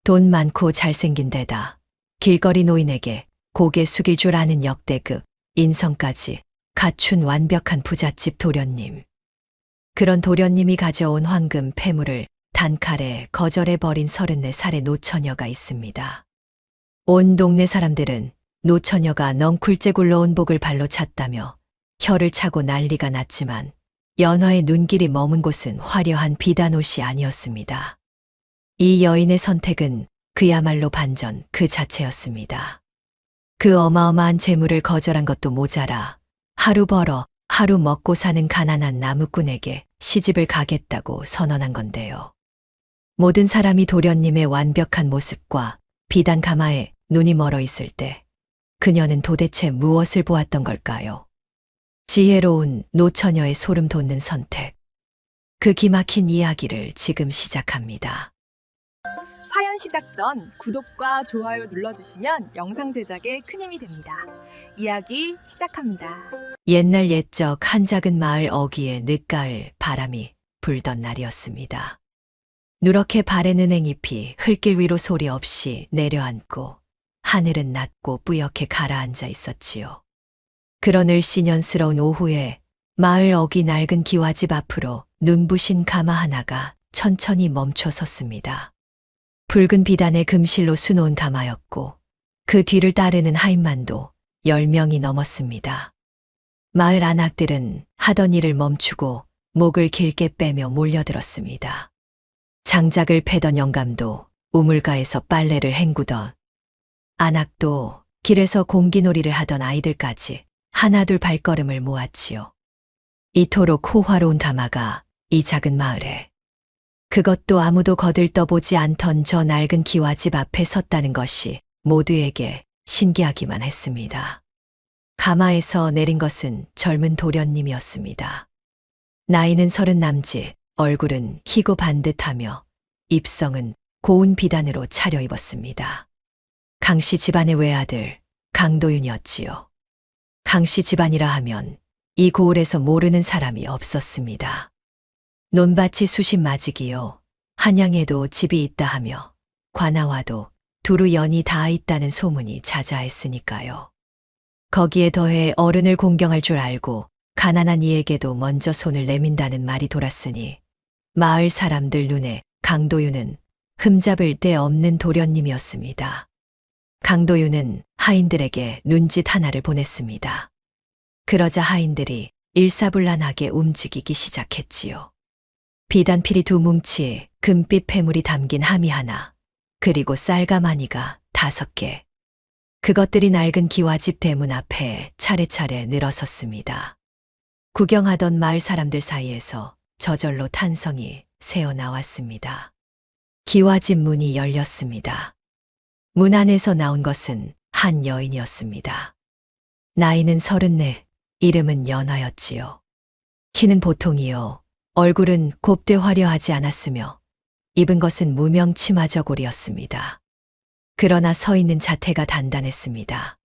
돈 많고 잘생긴 데다 길거리 노인에게 고개 숙일 줄 아는 역대급 인성까지 갖춘 완벽한 부잣집 도련님. 그런 도련님이 가져온 황금 폐물을 단칼에 거절해버린 34살의 노처녀가 있습니다. 온 동네 사람들은 노처녀가 넝쿨째 굴러온 복을 발로 찼다며 혀를 차고 난리가 났지만 연화의 눈길이 머문 곳은 화려한 비단옷이 아니었습니다. 이 여인의 선택은 그야말로 반전 그 자체였습니다. 그 어마어마한 재물을 거절한 것도 모자라 하루 벌어 하루 먹고 사는 가난한 나무꾼에게 시집을 가겠다고 선언한 건데요. 모든 사람이 도련님의 완벽한 모습과 비단 가마에 눈이 멀어 있을 때 그녀는 도대체 무엇을 보았던 걸까요? 지혜로운 노처녀의 소름 돋는 선택. 그 기막힌 이야기를 지금 시작합니다. 사연 시작 전 구독과 좋아요 눌러주시면 영상 제작에 큰 힘이 됩니다. 이야기 시작합니다. 옛날 옛적 한 작은 마을 어귀에 늦가을 바람이 불던 날이었습니다. 누렇게 바랜 은행잎이 흙길 위로 소리 없이 내려앉고 하늘은 낮고 뿌옇게 가라앉아 있었지요. 그런 을씨년스러운 오후에 마을 어귀 낡은 기와집 앞으로 눈부신 가마 하나가 천천히 멈춰 섰습니다. 붉은 비단의 금실로 수놓은 가마였고 그 뒤를 따르는 하인만도 10명이 넘었습니다. 마을 안악들은 하던 일을 멈추고 목을 길게 빼며 몰려들었습니다. 장작을 패던 영감도 우물가에서 빨래를 헹구던 안악도 길에서 공기놀이를 하던 아이들까지 하나둘 발걸음을 모았지요. 이토록 호화로운 가마가 이 작은 마을에 그것도 아무도 거들떠보지 않던 저 낡은 기와집 앞에 섰다는 것이 모두에게 신기하기만 했습니다. 가마에서 내린 것은 젊은 도련님이었습니다. 나이는 30 남짓, 얼굴은 희고 반듯하며 입성은 고운 비단으로 차려입었습니다. 강씨 집안의 외아들 강도윤이었지요. 강씨 집안이라 하면 이 고을에서 모르는 사람이 없었습니다. 논밭이 수십 마지기요. 한양에도 집이 있다 하며 관아와도 두루 연이 닿아 있다는 소문이 자자했으니까요. 거기에 더해 어른을 공경할 줄 알고 가난한 이에게도 먼저 손을 내민다는 말이 돌았으니 마을 사람들 눈에 강도윤은 흠잡을 데 없는 도련님이었습니다. 강도윤은 하인들에게 눈짓 하나를 보냈습니다. 그러자 하인들이 일사불란하게 움직이기 시작했지요. 비단필이 2뭉치, 금빛 폐물이 담긴 함이 하나, 그리고 쌀가마니가 5개. 그것들이 낡은 기와집 대문 앞에 차례차례 늘어섰습니다. 구경하던 마을 사람들 사이에서 저절로 탄성이 새어나왔습니다. 기와집 문이 열렸습니다. 문 안에서 나온 것은 한 여인이었습니다. 나이는 34, 이름은 연화였지요. 키는 보통이요. 얼굴은 곱되 화려하지 않았으며 입은 것은 무명 치마 저고리였습니다. 그러나 서 있는 자태가 단단했습니다.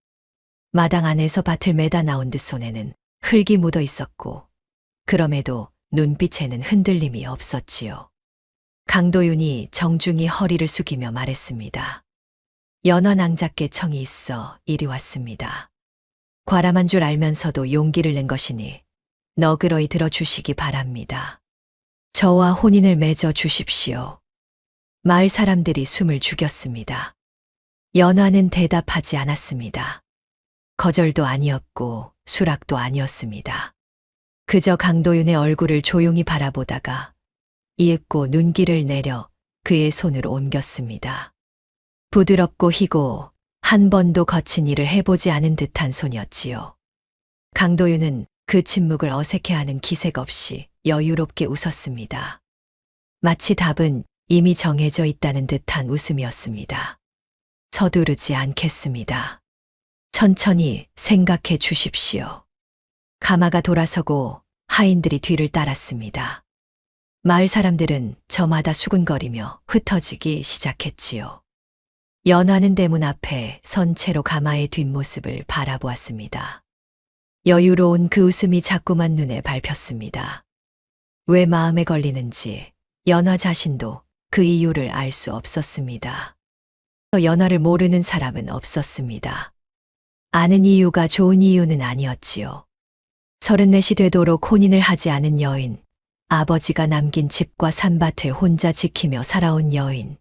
마당 안에서 밭을 매다 나온 듯 손에는 흙이 묻어 있었고 그럼에도 눈빛에는 흔들림이 없었지요. 강도윤이 정중히 허리를 숙이며 말했습니다. 연화 낭자께 청이 있어 이리 왔습니다. 과람한 줄 알면서도 용기를 낸 것이니 너그러이 들어주시기 바랍니다. 저와 혼인을 맺어 주십시오. 마을 사람들이 숨을 죽였습니다. 연화는 대답하지 않았습니다. 거절도 아니었고 수락도 아니었습니다. 그저 강도윤의 얼굴을 조용히 바라보다가 이윽고 눈길을 내려 그의 손으로 옮겼습니다. 부드럽고 희고 한 번도 거친 일을 해보지 않은 듯한 손이었지요. 강도윤은 그 침묵을 어색해하는 기색 없이 여유롭게 웃었습니다. 마치 답은 이미 정해져 있다는 듯한 웃음이었습니다. 서두르지 않겠습니다. 천천히 생각해 주십시오. 가마가 돌아서고 하인들이 뒤를 따랐습니다. 마을 사람들은 저마다 수군거리며 흩어지기 시작했지요. 연화는 대문 앞에 선 채로 가마의 뒷모습을 바라보았습니다. 여유로운 그 웃음이 자꾸만 눈에 밟혔습니다. 왜 마음에 걸리는지 연화 자신도 그 이유를 알 수 없었습니다. 연화를 모르는 사람은 없었습니다. 아는 이유가 좋은 이유는 아니었지요. 34이 되도록 혼인을 하지 않은 여인, 아버지가 남긴 집과 산밭을 혼자 지키며 살아온 여인.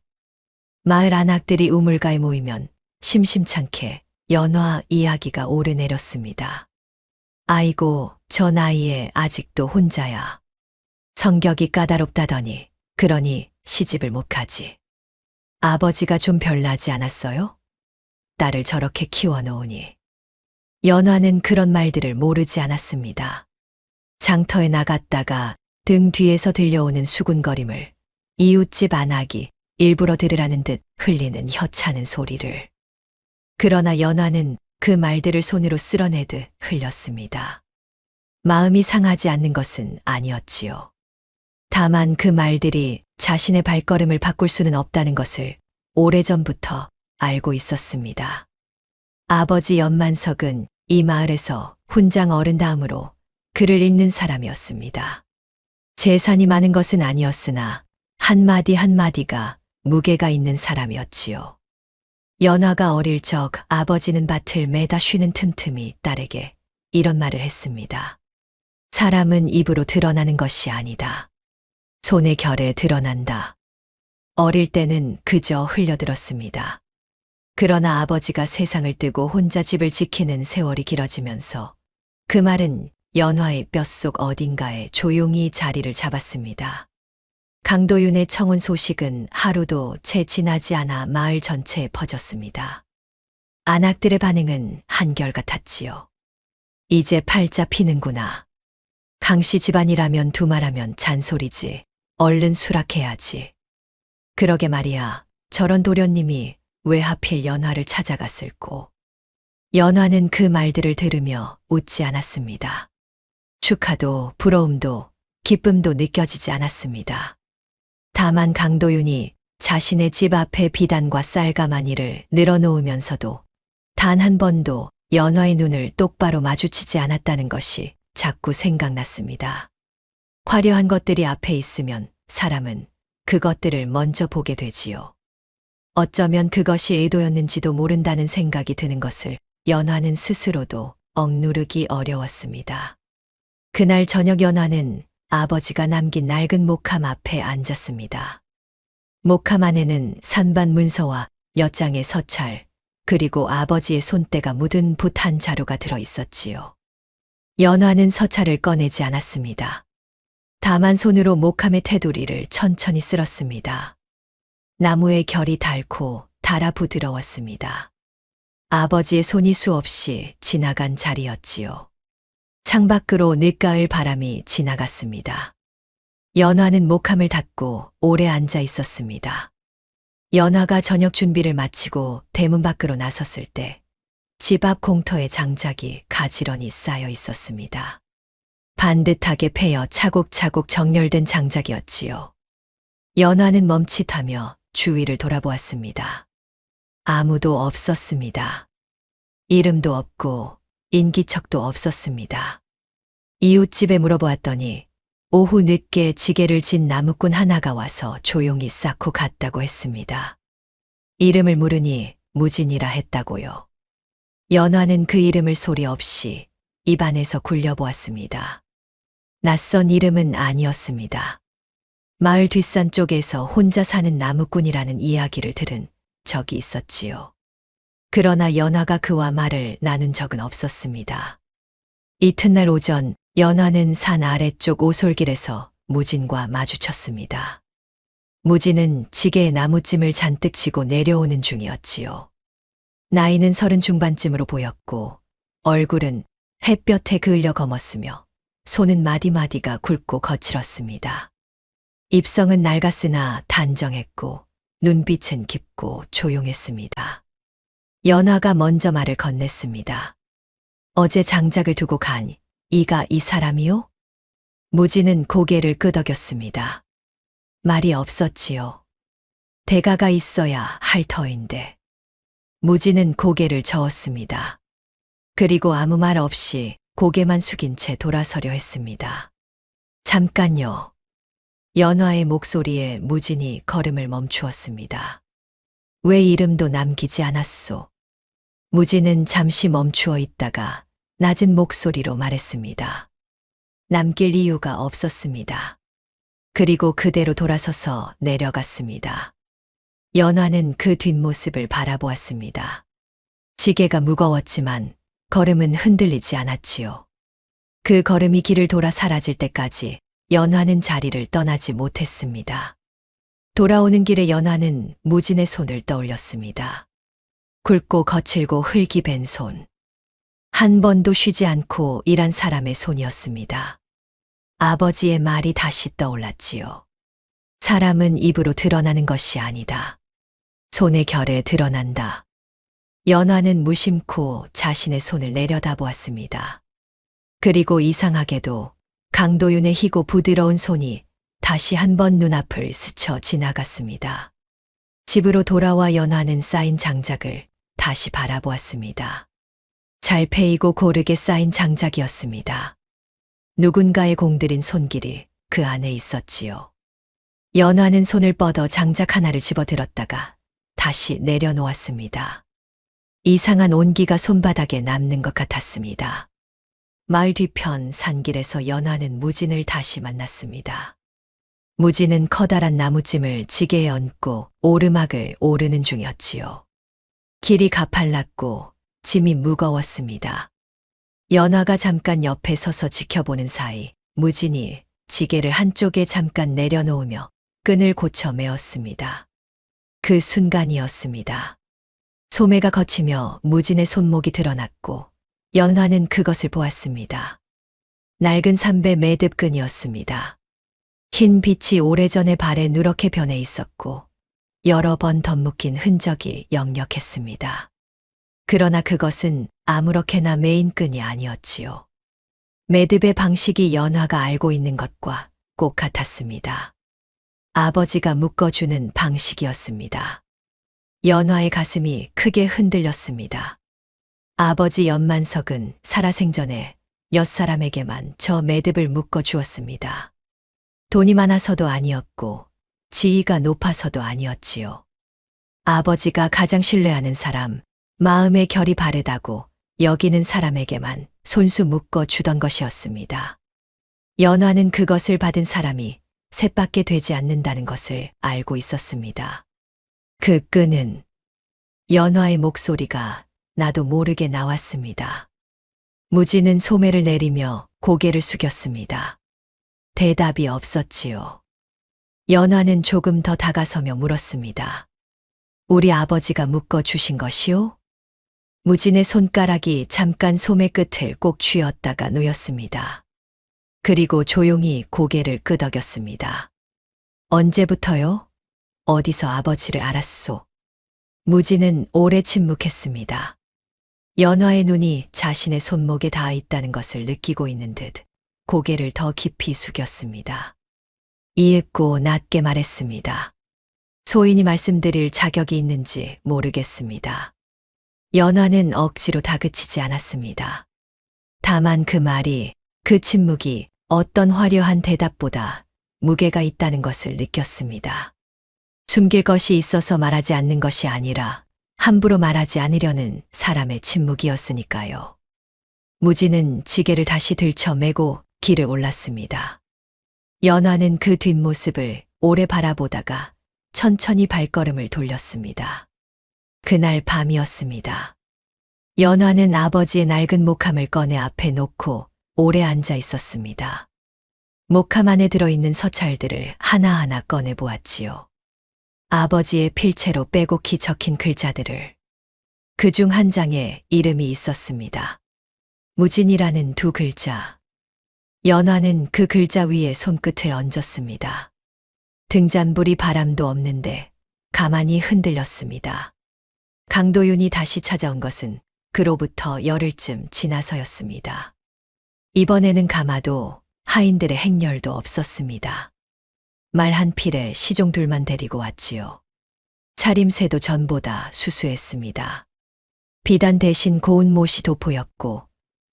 마을 안악들이 우물가에 모이면 심심찮게 연화 이야기가 오르내렸습니다. 아이고, 저 나이에 아직도 혼자야. 성격이 까다롭다더니, 그러니 시집을 못 가지. 아버지가 좀 별나지 않았어요? 딸을 저렇게 키워놓으니. 연화는 그런 말들을 모르지 않았습니다. 장터에 나갔다가 등 뒤에서 들려오는 수군거림을 이웃집 안악이 일부러 들으라는 듯 흘리는 혀차는 소리를. 그러나 연화는 그 말들을 손으로 쓸어내듯 흘렸습니다. 마음이 상하지 않는 것은 아니었지요. 다만 그 말들이 자신의 발걸음을 바꿀 수는 없다는 것을 오래전부터 알고 있었습니다. 아버지 연만석은 이 마을에서 훈장 어른 다음으로 글을 읽는 사람이었습니다. 재산이 많은 것은 아니었으나 한마디 한마디가 무게가 있는 사람이었지요. 연화가 어릴 적 아버지는 밭을 매다 쉬는 틈틈이 딸에게 이런 말을 했습니다. 사람은 입으로 드러나는 것이 아니다. 손의 결에 드러난다. 어릴 때는 그저 흘려들었습니다. 그러나 아버지가 세상을 뜨고 혼자 집을 지키는 세월이 길어지면서 그 말은 연화의 뼛속 어딘가에 조용히 자리를 잡았습니다. 강도윤의 청혼 소식은 하루도 채 지나지 않아 마을 전체에 퍼졌습니다. 안악들의 반응은 한결같았지요. 이제 팔자 피는구나. 강씨 집안이라면 두말하면 잔소리지. 얼른 수락해야지. 그러게 말이야. 저런 도련님이 왜 하필 연화를 찾아갔을꼬. 연화는 그 말들을 들으며 웃지 않았습니다. 축하도 부러움도 기쁨도 느껴지지 않았습니다. 다만 강도윤이 자신의 집 앞에 비단과 쌀가마니를 늘어놓으면서도 단 한 번도 연화의 눈을 똑바로 마주치지 않았다는 것이 자꾸 생각났습니다. 화려한 것들이 앞에 있으면 사람은 그것들을 먼저 보게 되지요. 어쩌면 그것이 의도였는지도 모른다는 생각이 드는 것을 연화는 스스로도 억누르기 어려웠습니다. 그날 저녁 연화는 아버지가 남긴 낡은 목함 앞에 앉았습니다. 목함 안에는 산반 문서와 몇 장의 서찰, 그리고 아버지의 손때가 묻은 붓 한 자루가 들어 있었지요. 연화는 서찰을 꺼내지 않았습니다. 다만 손으로 목함의 테두리를 천천히 쓸었습니다. 나무의 결이 닳고 달아 부드러웠습니다. 아버지의 손이 수없이 지나간 자리였지요. 창밖으로 늦가을 바람이 지나갔습니다. 연화는 목함을 닫고 오래 앉아 있었습니다. 연화가 저녁 준비를 마치고 대문 밖으로 나섰을 때 집 앞 공터에 장작이 가지런히 쌓여 있었습니다. 반듯하게 패여 차곡차곡 정렬된 장작이었지요. 연화는 멈칫하며 주위를 돌아보았습니다. 아무도 없었습니다. 이름도 없고 인기척도 없었습니다. 이웃집에 물어보았더니 오후 늦게 지게를 진 나무꾼 하나가 와서 조용히 쌓고 갔다고 했습니다. 이름을 물으니 무진이라 했다고요. 연화는 그 이름을 소리 없이 입안에서 굴려보았습니다. 낯선 이름은 아니었습니다. 마을 뒷산 쪽에서 혼자 사는 나무꾼이라는 이야기를 들은 적이 있었지요. 그러나 연화가 그와 말을 나눈 적은 없었습니다. 이튿날 오전 연화는 산 아래쪽 오솔길에서 무진과 마주쳤습니다. 무진은 지게에 나무찜을 잔뜩 지고 내려오는 중이었지요. 나이는 30 중반쯤으로 보였고 얼굴은 햇볕에 그을려 검었으며 손은 마디마디가 굵고 거칠었습니다. 입성은 낡았으나 단정했고 눈빛은 깊고 조용했습니다. 연화가 먼저 말을 건넸습니다. 어제 장작을 두고 간 이가 이 사람이요? 무진은 고개를 끄덕였습니다. 말이 없었지요. 대가가 있어야 할 터인데. 무진은 고개를 저었습니다. 그리고 아무 말 없이 고개만 숙인 채 돌아서려 했습니다. 잠깐요. 연화의 목소리에 무진이 걸음을 멈추었습니다. 왜 이름도 남기지 않았소? 무지는 잠시 멈추어 있다가 낮은 목소리로 말했습니다. 남길 이유가 없었습니다. 그리고 그대로 돌아서서 내려갔습니다. 연화는 그 뒷모습을 바라보았습니다. 지게가 무거웠지만 걸음은 흔들리지 않았지요. 그 걸음이 길을 돌아 사라질 때까지 연화는 자리를 떠나지 못했습니다. 돌아오는 길에 연화는 무진의 손을 떠올렸습니다. 굵고 거칠고 흙이 밴 손. 한 번도 쉬지 않고 일한 사람의 손이었습니다. 아버지의 말이 다시 떠올랐지요. 사람은 입으로 드러나는 것이 아니다. 손의 결에 드러난다. 연화는 무심코 자신의 손을 내려다보았습니다. 그리고 이상하게도 강도윤의 희고 부드러운 손이 다시 한번 눈앞을 스쳐 지나갔습니다. 집으로 돌아와 연화는 쌓인 장작을 다시 바라보았습니다. 잘 패이고 고르게 쌓인 장작이었습니다. 누군가의 공들인 손길이 그 안에 있었지요. 연화는 손을 뻗어 장작 하나를 집어들었다가 다시 내려놓았습니다. 이상한 온기가 손바닥에 남는 것 같았습니다. 마을 뒤편 산길에서 연화는 무진을 다시 만났습니다. 무진은 커다란 나무찜을 지게에 얹고 오르막을 오르는 중이었지요. 길이 가팔랐고 짐이 무거웠습니다. 연화가 잠깐 옆에 서서 지켜보는 사이 무진이 지게를 한쪽에 잠깐 내려놓으며 끈을 고쳐 메었습니다. 그 순간이었습니다. 소매가 걷히며 무진의 손목이 드러났고 연화는 그것을 보았습니다. 낡은 삼배 매듭끈이었습니다. 흰 빛이 오래전에 발에 누렇게 변해 있었고 여러 번 덧묶인 흔적이 역력했습니다. 그러나 그것은 아무렇게나 매인 끈이 아니었지요. 매듭의 방식이 연화가 알고 있는 것과 꼭 같았습니다. 아버지가 묶어주는 방식이었습니다. 연화의 가슴이 크게 흔들렸습니다. 아버지 연만석은 살아생전에 엿사람에게만 저 매듭을 묶어주었습니다. 돈이 많아서도 아니었고 지위가 높아서도 아니었지요. 아버지가 가장 신뢰하는 사람, 마음의 결이 바르다고 여기는 사람에게만 손수 묶어주던 것이었습니다. 연화는 그것을 받은 사람이 셋밖에 되지 않는다는 것을 알고 있었습니다. 그 끈은 연화의 목소리가 나도 모르게 나왔습니다. 무진은 소매를 내리며 고개를 숙였습니다. 대답이 없었지요. 연화는 조금 더 다가서며 물었습니다. 우리 아버지가 묶어주신 것이요? 무진의 손가락이 잠깐 소매 끝을 꼭 쥐었다가 놓였습니다. 그리고 조용히 고개를 끄덕였습니다. 언제부터요? 어디서 아버지를 알았소? 무진은 오래 침묵했습니다. 연화의 눈이 자신의 손목에 닿아 있다는 것을 느끼고 있는 듯 고개를 더 깊이 숙였습니다. 이윽고 낮게 말했습니다. 소인이 말씀드릴 자격이 있는지 모르겠습니다. 연화는 억지로 다그치지 않았습니다. 다만 그 말이, 그 침묵이 어떤 화려한 대답보다 무게가 있다는 것을 느꼈습니다. 숨길 것이 있어서 말하지 않는 것이 아니라 함부로 말하지 않으려는 사람의 침묵이었으니까요. 무진은 지게를 다시 들쳐 매고 길을 올랐습니다. 연화는 그 뒷모습을 오래 바라보다가 천천히 발걸음을 돌렸습니다. 그날 밤이었습니다. 연화는 아버지의 낡은 목함을 꺼내 앞에 놓고 오래 앉아 있었습니다. 목함 안에 들어있는 서찰들을 하나하나 꺼내 보았지요. 아버지의 필체로 빼곡히 적힌 글자들을. 그중 한 장에 이름이 있었습니다. 무진이라는 두 글자. 연화는 그 글자 위에 손끝을 얹었습니다. 등잔불이 바람도 없는데 가만히 흔들렸습니다. 강도윤이 다시 찾아온 것은 그로부터 열흘쯤 지나서였습니다. 이번에는 가마도 하인들의 행렬도 없었습니다. 말 한 필에 시종 둘만 데리고 왔지요. 차림새도 전보다 수수했습니다. 비단 대신 고운 못이 돋보였고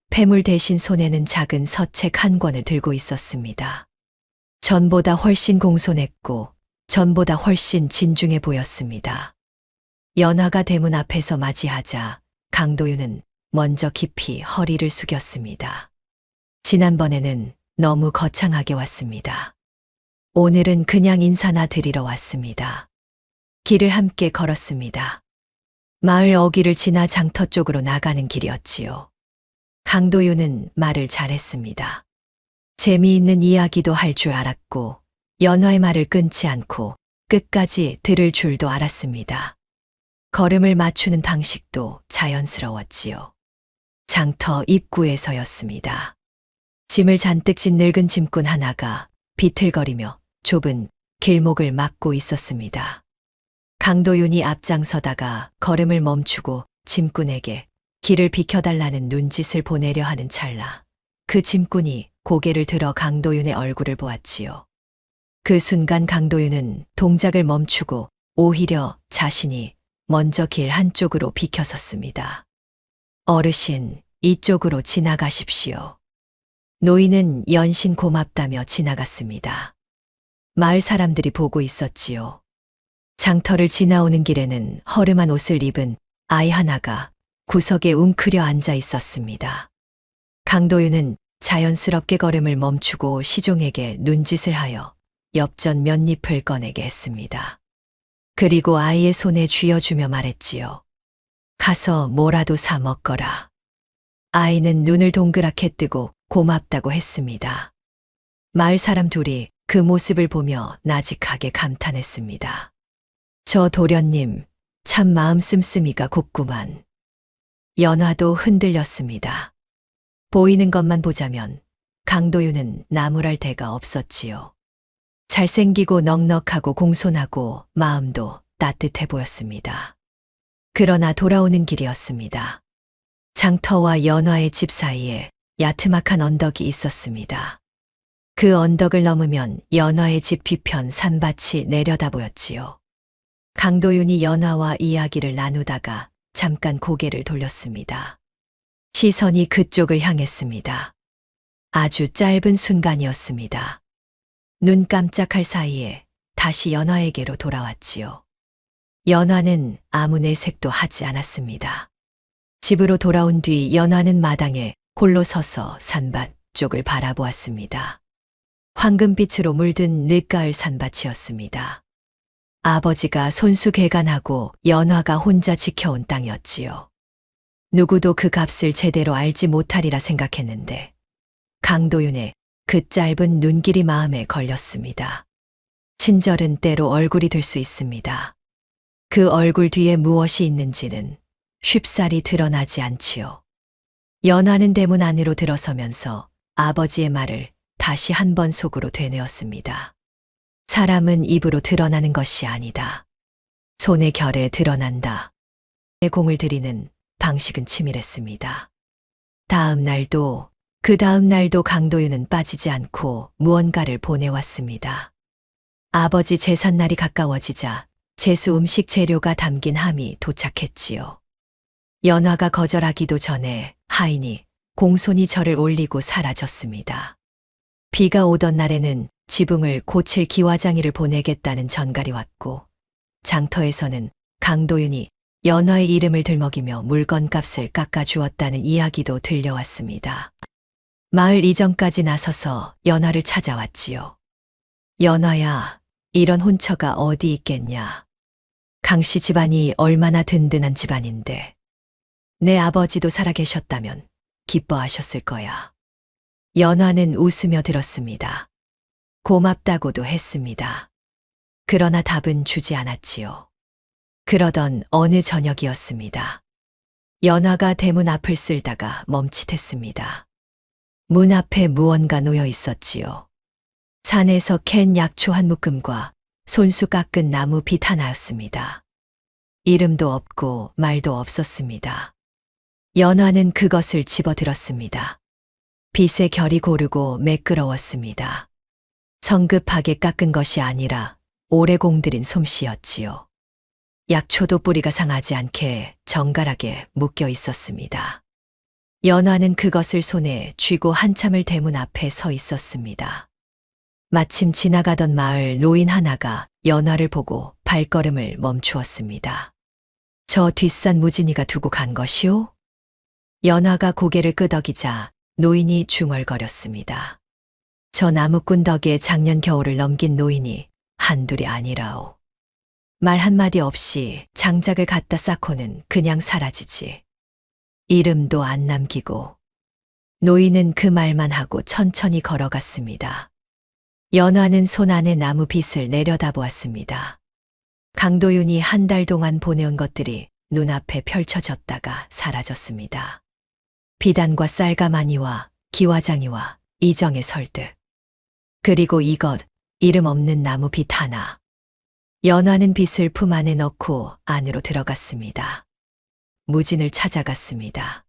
폐물 대신 손에는 작은 서책 한 권을 들고 있었습니다. 전보다 훨씬 공손했고 전보다 훨씬 진중해 보였습니다. 연화가 대문 앞에서 맞이하자 강도윤은 먼저 깊이 허리를 숙였습니다. 지난번에는 너무 거창하게 왔습니다. 오늘은 그냥 인사나 드리러 왔습니다. 길을 함께 걸었습니다. 마을 어귀를 지나 장터 쪽으로 나가는 길이었지요. 강도윤은 말을 잘했습니다. 재미있는 이야기도 할 줄 알았고 연화의 말을 끊지 않고 끝까지 들을 줄도 알았습니다. 걸음을 맞추는 방식도 자연스러웠지요. 장터 입구에서였습니다. 짐을 잔뜩 진 늙은 짐꾼 하나가 비틀거리며 좁은 길목을 막고 있었습니다. 강도윤이 앞장서다가 걸음을 멈추고 짐꾼에게 길을 비켜달라는 눈짓을 보내려 하는 찰나 그 짐꾼이 고개를 들어 강도윤의 얼굴을 보았지요. 그 순간 강도윤은 동작을 멈추고 오히려 자신이 먼저 길 한쪽으로 비켜섰습니다. 어르신, 이쪽으로 지나가십시오. 노인은 연신 고맙다며 지나갔습니다. 마을 사람들이 보고 있었지요. 장터를 지나오는 길에는 허름한 옷을 입은 아이 하나가 구석에 웅크려 앉아 있었습니다. 강도윤은 자연스럽게 걸음을 멈추고 시종에게 눈짓을 하여 엽전 몇 잎을 꺼내게 했습니다. 그리고 아이의 손에 쥐어주며 말했지요. 가서 뭐라도 사 먹거라. 아이는 눈을 동그랗게 뜨고 고맙다고 했습니다. 마을 사람 둘이 그 모습을 보며 나직하게 감탄했습니다. 저 도련님, 참 마음 씀씀이가 곱구만. 연화도 흔들렸습니다. 보이는 것만 보자면 강도윤은 나무랄 데가 없었지요. 잘생기고 넉넉하고 공손하고 마음도 따뜻해 보였습니다. 그러나 돌아오는 길이었습니다. 장터와 연화의 집 사이에 야트막한 언덕이 있었습니다. 그 언덕을 넘으면 연화의 집 뒤편 산밭이 내려다 보였지요. 강도윤이 연화와 이야기를 나누다가 잠깐 고개를 돌렸습니다. 시선이 그쪽을 향했습니다. 아주 짧은 순간이었습니다. 눈 깜짝할 사이에 다시 연화에게로 돌아왔지요. 연화는 아무 내색도 하지 않았습니다. 집으로 돌아온 뒤 연화는 마당에 홀로 서서 산밭 쪽을 바라보았습니다. 황금빛으로 물든 늦가을 산밭이었습니다. 아버지가 손수 개간하고 연화가 혼자 지켜온 땅이었지요. 누구도 그 값을 제대로 알지 못하리라 생각했는데 강도윤의 그 짧은 눈길이 마음에 걸렸습니다. 친절은 때로 얼굴이 될 수 있습니다. 그 얼굴 뒤에 무엇이 있는지는 쉽사리 드러나지 않지요. 연화는 대문 안으로 들어서면서 아버지의 말을 다시 한 번 속으로 되뇌었습니다. 사람은 입으로 드러나는 것이 아니다. 손의 결에 드러난다. 공을 들이는 방식은 치밀했습니다. 그 다음 날도 강도윤은 빠지지 않고 무언가를 보내왔습니다. 아버지 제삿날이 가까워지자 제수 음식 재료가 담긴 함이 도착했지요. 연화가 거절하기도 전에 하인이 공손히 절을 올리고 사라졌습니다. 비가 오던 날에는 지붕을 고칠 기와장이를 보내겠다는 전갈이 왔고 장터에서는 강도윤이 연화의 이름을 들먹이며 물건값을 깎아주었다는 이야기도 들려왔습니다. 마을 이전까지 나서서 연화를 찾아왔지요. 연화야, 이런 혼처가 어디 있겠냐. 강씨 집안이 얼마나 든든한 집안인데 내 아버지도 살아계셨다면 기뻐하셨을 거야. 연화는 웃으며 들었습니다. 고맙다고도 했습니다. 그러나 답은 주지 않았지요. 그러던 어느 저녁이었습니다. 연화가 대문 앞을 쓸다가 멈칫했습니다. 문 앞에 무언가 놓여 있었지요. 산에서 캔 약초 한 묶음과 손수 깎은 나무 빗 하나였습니다. 이름도 없고 말도 없었습니다. 연화는 그것을 집어들었습니다. 빗의 결이 고르고 매끄러웠습니다. 성급하게 깎은 것이 아니라 오래 공들인 솜씨였지요. 약초도 뿌리가 상하지 않게 정갈하게 묶여 있었습니다. 연화는 그것을 손에 쥐고 한참을 대문 앞에 서 있었습니다. 마침 지나가던 마을 노인 하나가 연화를 보고 발걸음을 멈추었습니다. 저 뒷산 무진이가 두고 간 것이오? 연화가 고개를 끄덕이자 노인이 중얼거렸습니다. 저 나무꾼 덕에 작년 겨울을 넘긴 노인이 한둘이 아니라오. 말 한마디 없이 장작을 갖다 쌓고는 그냥 사라지지. 이름도 안 남기고. 노인은 그 말만 하고 천천히 걸어갔습니다. 연화는 손 안에 나무 빗을 내려다보았습니다. 강도윤이 한 달 동안 보내온 것들이 눈앞에 펼쳐졌다가 사라졌습니다. 비단과 쌀가마니와 기와장이와 이정의 설득. 그리고 이것, 이름 없는 나무 빗 하나. 연화는 빗을 품 안에 넣고 안으로 들어갔습니다. 무진을 찾아갔습니다.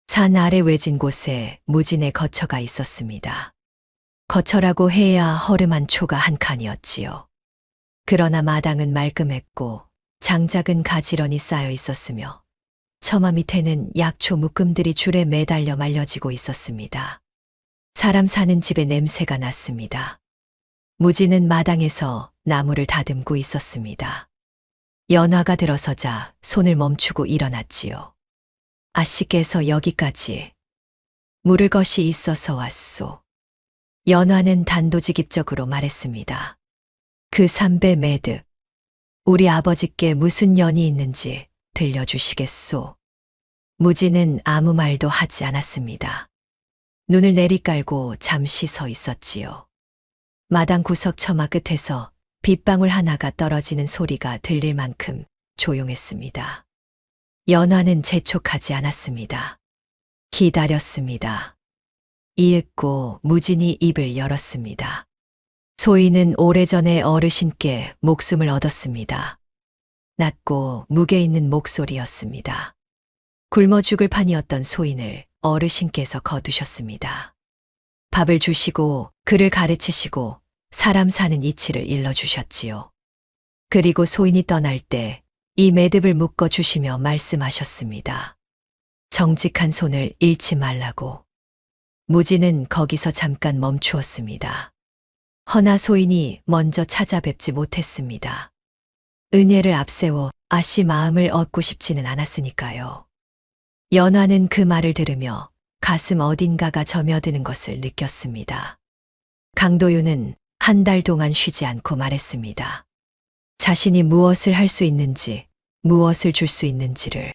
산 아래 외진 곳에 무진의 거처가 있었습니다. 거처라고 해야 허름한 초가 한 칸이었지요. 그러나 마당은 말끔했고 장작은 가지런히 쌓여 있었으며 처마 밑에는 약초 묶음들이 줄에 매달려 말려지고 있었습니다. 사람 사는 집의 냄새가 났습니다. 무진은 마당에서 나무를 다듬고 있었습니다. 연화가 들어서자 손을 멈추고 일어났지요. 아씨께서 여기까지 물을 것이 있어서 왔소. 연화는 단도직입적으로 말했습니다. 그 삼배 매듭, 우리 아버지께 무슨 연이 있는지 들려주시겠소. 무진은 아무 말도 하지 않았습니다. 눈을 내리깔고 잠시 서 있었지요. 마당 구석 처마 끝에서 빗방울 하나가 떨어지는 소리가 들릴 만큼 조용했습니다. 연화는 재촉하지 않았습니다. 기다렸습니다. 이윽고 무진이 입을 열었습니다. 소인은 오래전에 어르신께 목숨을 얻었습니다. 낮고 무게 있는 목소리였습니다. 굶어 죽을 판이었던 소인을 어르신께서 거두셨습니다. 밥을 주시고 그를 가르치시고 사람 사는 이치를 일러주셨지요. 그리고 소인이 떠날 때 이 매듭을 묶어 주시며 말씀하셨습니다. 정직한 손을 잃지 말라고. 무진은 거기서 잠깐 멈추었습니다. 허나 소인이 먼저 찾아뵙지 못했습니다. 은혜를 앞세워 아씨 마음을 얻고 싶지는 않았으니까요. 연화는 그 말을 들으며 가슴 어딘가가 저며드는 것을 느꼈습니다. 강도윤은 한 달 동안 쉬지 않고 말했습니다. 자신이 무엇을 할 수 있는지, 무엇을 줄 수 있는지를.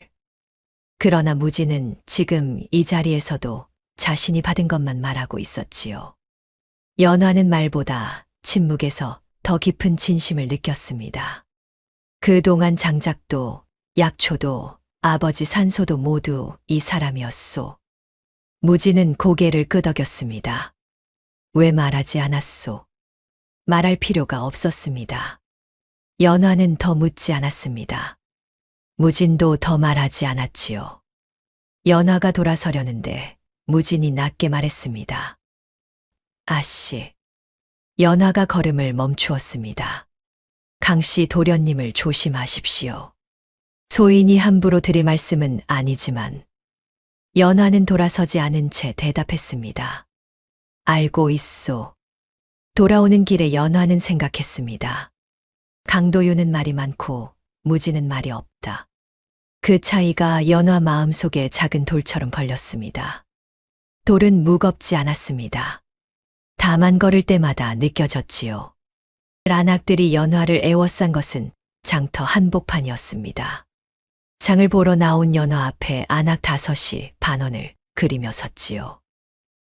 그러나 무진은 지금 이 자리에서도 자신이 받은 것만 말하고 있었지요. 연화는 말보다 침묵에서 더 깊은 진심을 느꼈습니다. 그동안 장작도, 약초도, 아버지 산소도 모두 이 사람이었소. 무진은 고개를 끄덕였습니다. 왜 말하지 않았소? 말할 필요가 없었습니다. 연화는 더 묻지 않았습니다. 무진도 더 말하지 않았지요. 연화가 돌아서려는데 무진이 낮게 말했습니다. 아씨. 연화가 걸음을 멈추었습니다. 강씨 도련님을 조심하십시오. 소인이 함부로 드릴 말씀은 아니지만 연화는 돌아서지 않은 채 대답했습니다. 알고 있소. 돌아오는 길에 연화는 생각했습니다. 강도윤은 말이 많고 무진은 말이 없다. 그 차이가 연화 마음속에 작은 돌처럼 벌렸습니다. 돌은 무겁지 않았습니다. 다만 걸을 때마다 느껴졌지요. 안악들이 연화를 애워싼 것은 장터 한복판이었습니다. 장을 보러 나온 연화 앞에 안악 5이 반원을 그리며 섰지요.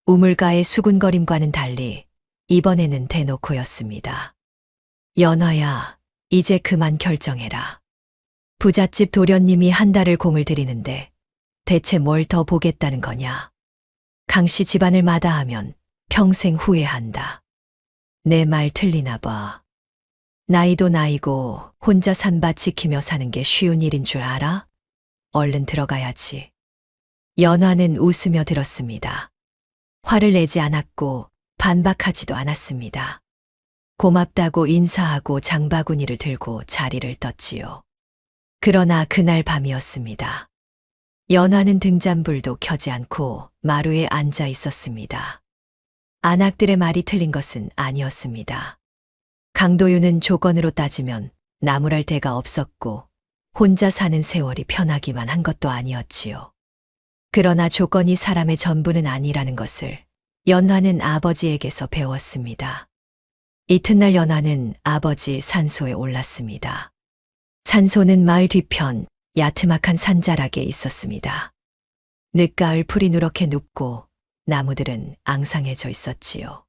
우물가의 수군거림과는 달리 이번에는 대놓고였습니다. 연화야, 이제 그만 결정해라. 부잣집 도련님이 한 달을 공을 들이는데 대체 뭘 더 보겠다는 거냐? 강씨 집안을 마다하면 평생 후회한다. 내 말 틀리나 봐. 나이도 나이고 혼자 산밭 지키며 사는 게 쉬운 일인 줄 알아? 얼른 들어가야지. 연화는 웃으며 들었습니다. 화를 내지 않았고 반박하지도 않았습니다. 고맙다고 인사하고 장바구니를 들고 자리를 떴지요. 그러나 그날 밤이었습니다. 연화는 등잔불도 켜지 않고 마루에 앉아 있었습니다. 안악들의 말이 틀린 것은 아니었습니다. 강도윤은 조건으로 따지면 나무랄 데가 없었고 혼자 사는 세월이 편하기만 한 것도 아니었지요. 그러나 조건이 사람의 전부는 아니라는 것을 연화는 아버지에게서 배웠습니다. 이튿날 연화는 아버지 산소에 올랐습니다. 산소는 마을 뒤편 야트막한 산자락에 있었습니다. 늦가을 풀이 누렇게 눕고 나무들은 앙상해져 있었지요.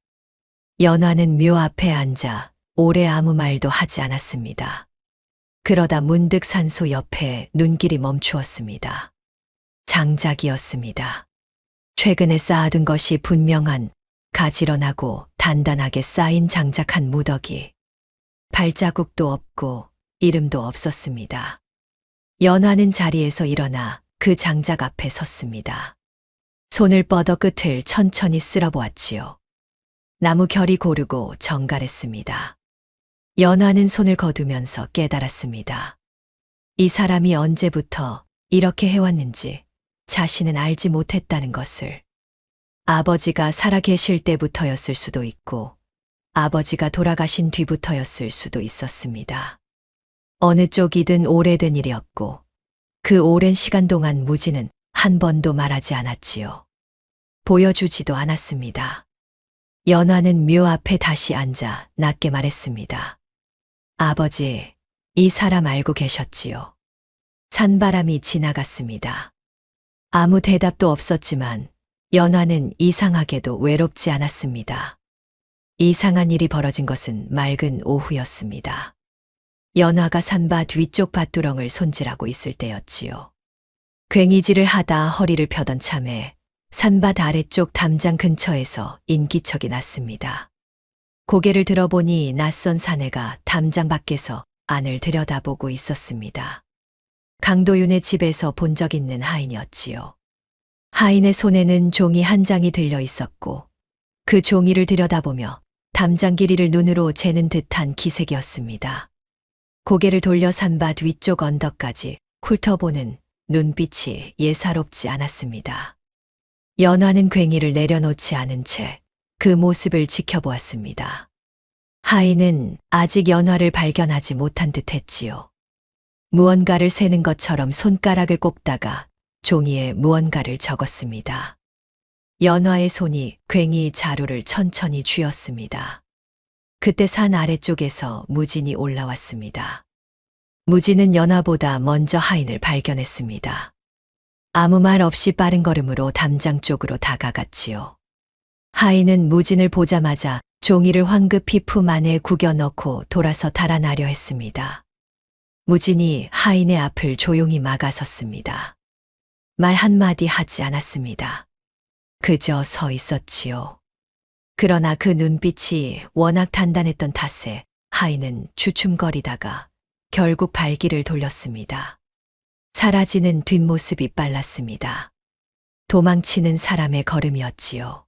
연화는 묘 앞에 앉아 오래 아무 말도 하지 않았습니다. 그러다 문득 산소 옆에 눈길이 멈추었습니다. 장작이었습니다. 최근에 쌓아둔 것이 분명한 가지런하고 단단하게 쌓인 장작 한 무더기. 발자국도 없고 이름도 없었습니다. 연화는 자리에서 일어나 그 장작 앞에 섰습니다. 손을 뻗어 끝을 천천히 쓸어보았지요. 나무 결이 고르고 정갈했습니다. 연화는 손을 거두면서 깨달았습니다. 이 사람이 언제부터 이렇게 해왔는지 자신은 알지 못했다는 것을. 아버지가 살아계실 때부터였을 수도 있고 아버지가 돌아가신 뒤부터였을 수도 있었습니다. 어느 쪽이든 오래된 일이었고 그 오랜 시간 동안 무지는 한 번도 말하지 않았지요. 보여주지도 않았습니다. 연화는 묘 앞에 다시 앉아 낮게 말했습니다. 아버지, 이 사람 알고 계셨지요. 산바람이 지나갔습니다. 아무 대답도 없었지만 연화는 이상하게도 외롭지 않았습니다. 이상한 일이 벌어진 것은 맑은 오후였습니다. 연화가 산밭 위쪽 밭두렁을 손질하고 있을 때였지요. 괭이질을 하다 허리를 펴던 참에 산밭 아래쪽 담장 근처에서 인기척이 났습니다. 고개를 들어보니 낯선 사내가 담장 밖에서 안을 들여다보고 있었습니다. 강도윤의 집에서 본 적 있는 하인이었지요. 하인의 손에는 종이 한 장이 들려 있었고 그 종이를 들여다보며 담장 길이를 눈으로 재는 듯한 기색이었습니다. 고개를 돌려 산밭 위쪽 언덕까지 훑어보는 눈빛이 예사롭지 않았습니다. 연화는 괭이를 내려놓지 않은 채 그 모습을 지켜보았습니다. 하인은 아직 연화를 발견하지 못한 듯 했지요. 무언가를 세는 것처럼 손가락을 꼽다가 종이에 무언가를 적었습니다. 연화의 손이 괭이 자루를 천천히 쥐었습니다. 그때 산 아래쪽에서 무진이 올라왔습니다. 무진은 연화보다 먼저 하인을 발견했습니다. 아무 말 없이 빠른 걸음으로 담장 쪽으로 다가갔지요. 하인은 무진을 보자마자 종이를 황급히 품 안에 구겨 넣고 돌아서 달아나려 했습니다. 무진이 하인의 앞을 조용히 막아섰습니다. 말 한마디 하지 않았습니다. 그저 서 있었지요. 그러나 그 눈빛이 워낙 단단했던 탓에 하인은 주춤거리다가 결국 발길을 돌렸습니다. 사라지는 뒷모습이 빨랐습니다. 도망치는 사람의 걸음이었지요.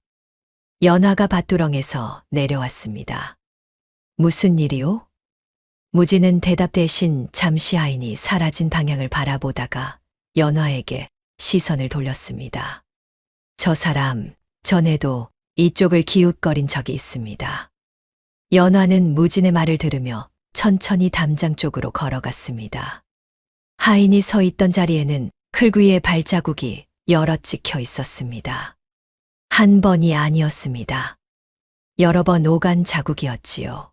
연화가 밭두렁에서 내려왔습니다. 무슨 일이오? 무진은 대답 대신 잠시 하인이 사라진 방향을 바라보다가 연화에게 시선을 돌렸습니다. 저 사람, 전에도 이쪽을 기웃거린 적이 있습니다. 연화는 무진의 말을 들으며 천천히 담장 쪽으로 걸어갔습니다. 하인이 서 있던 자리에는 흙 위에 발자국이 여럿 찍혀 있었습니다. 한 번이 아니었습니다. 여러 번 오간 자국이었지요.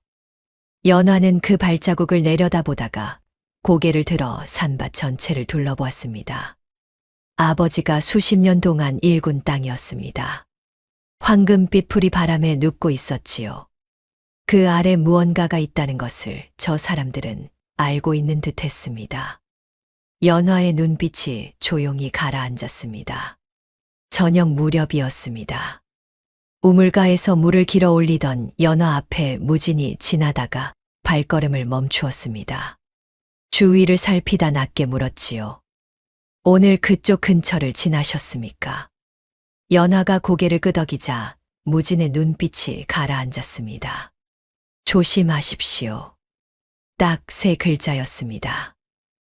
연화는 그 발자국을 내려다보다가 고개를 들어 산밭 전체를 둘러보았습니다. 아버지가 수십 년 동안 일군 땅이었습니다. 황금빛 풀이 바람에 눕고 있었지요. 그 아래 무언가가 있다는 것을 저 사람들은 알고 있는 듯 했습니다. 연화의 눈빛이 조용히 가라앉았습니다. 저녁 무렵이었습니다. 우물가에서 물을 길어 올리던 연화 앞에 무진이 지나다가 발걸음을 멈추었습니다. 주위를 살피다 낮게 물었지요. 오늘 그쪽 근처를 지나셨습니까? 연화가 고개를 끄덕이자 무진의 눈빛이 가라앉았습니다. 조심하십시오. 딱 3글자였습니다.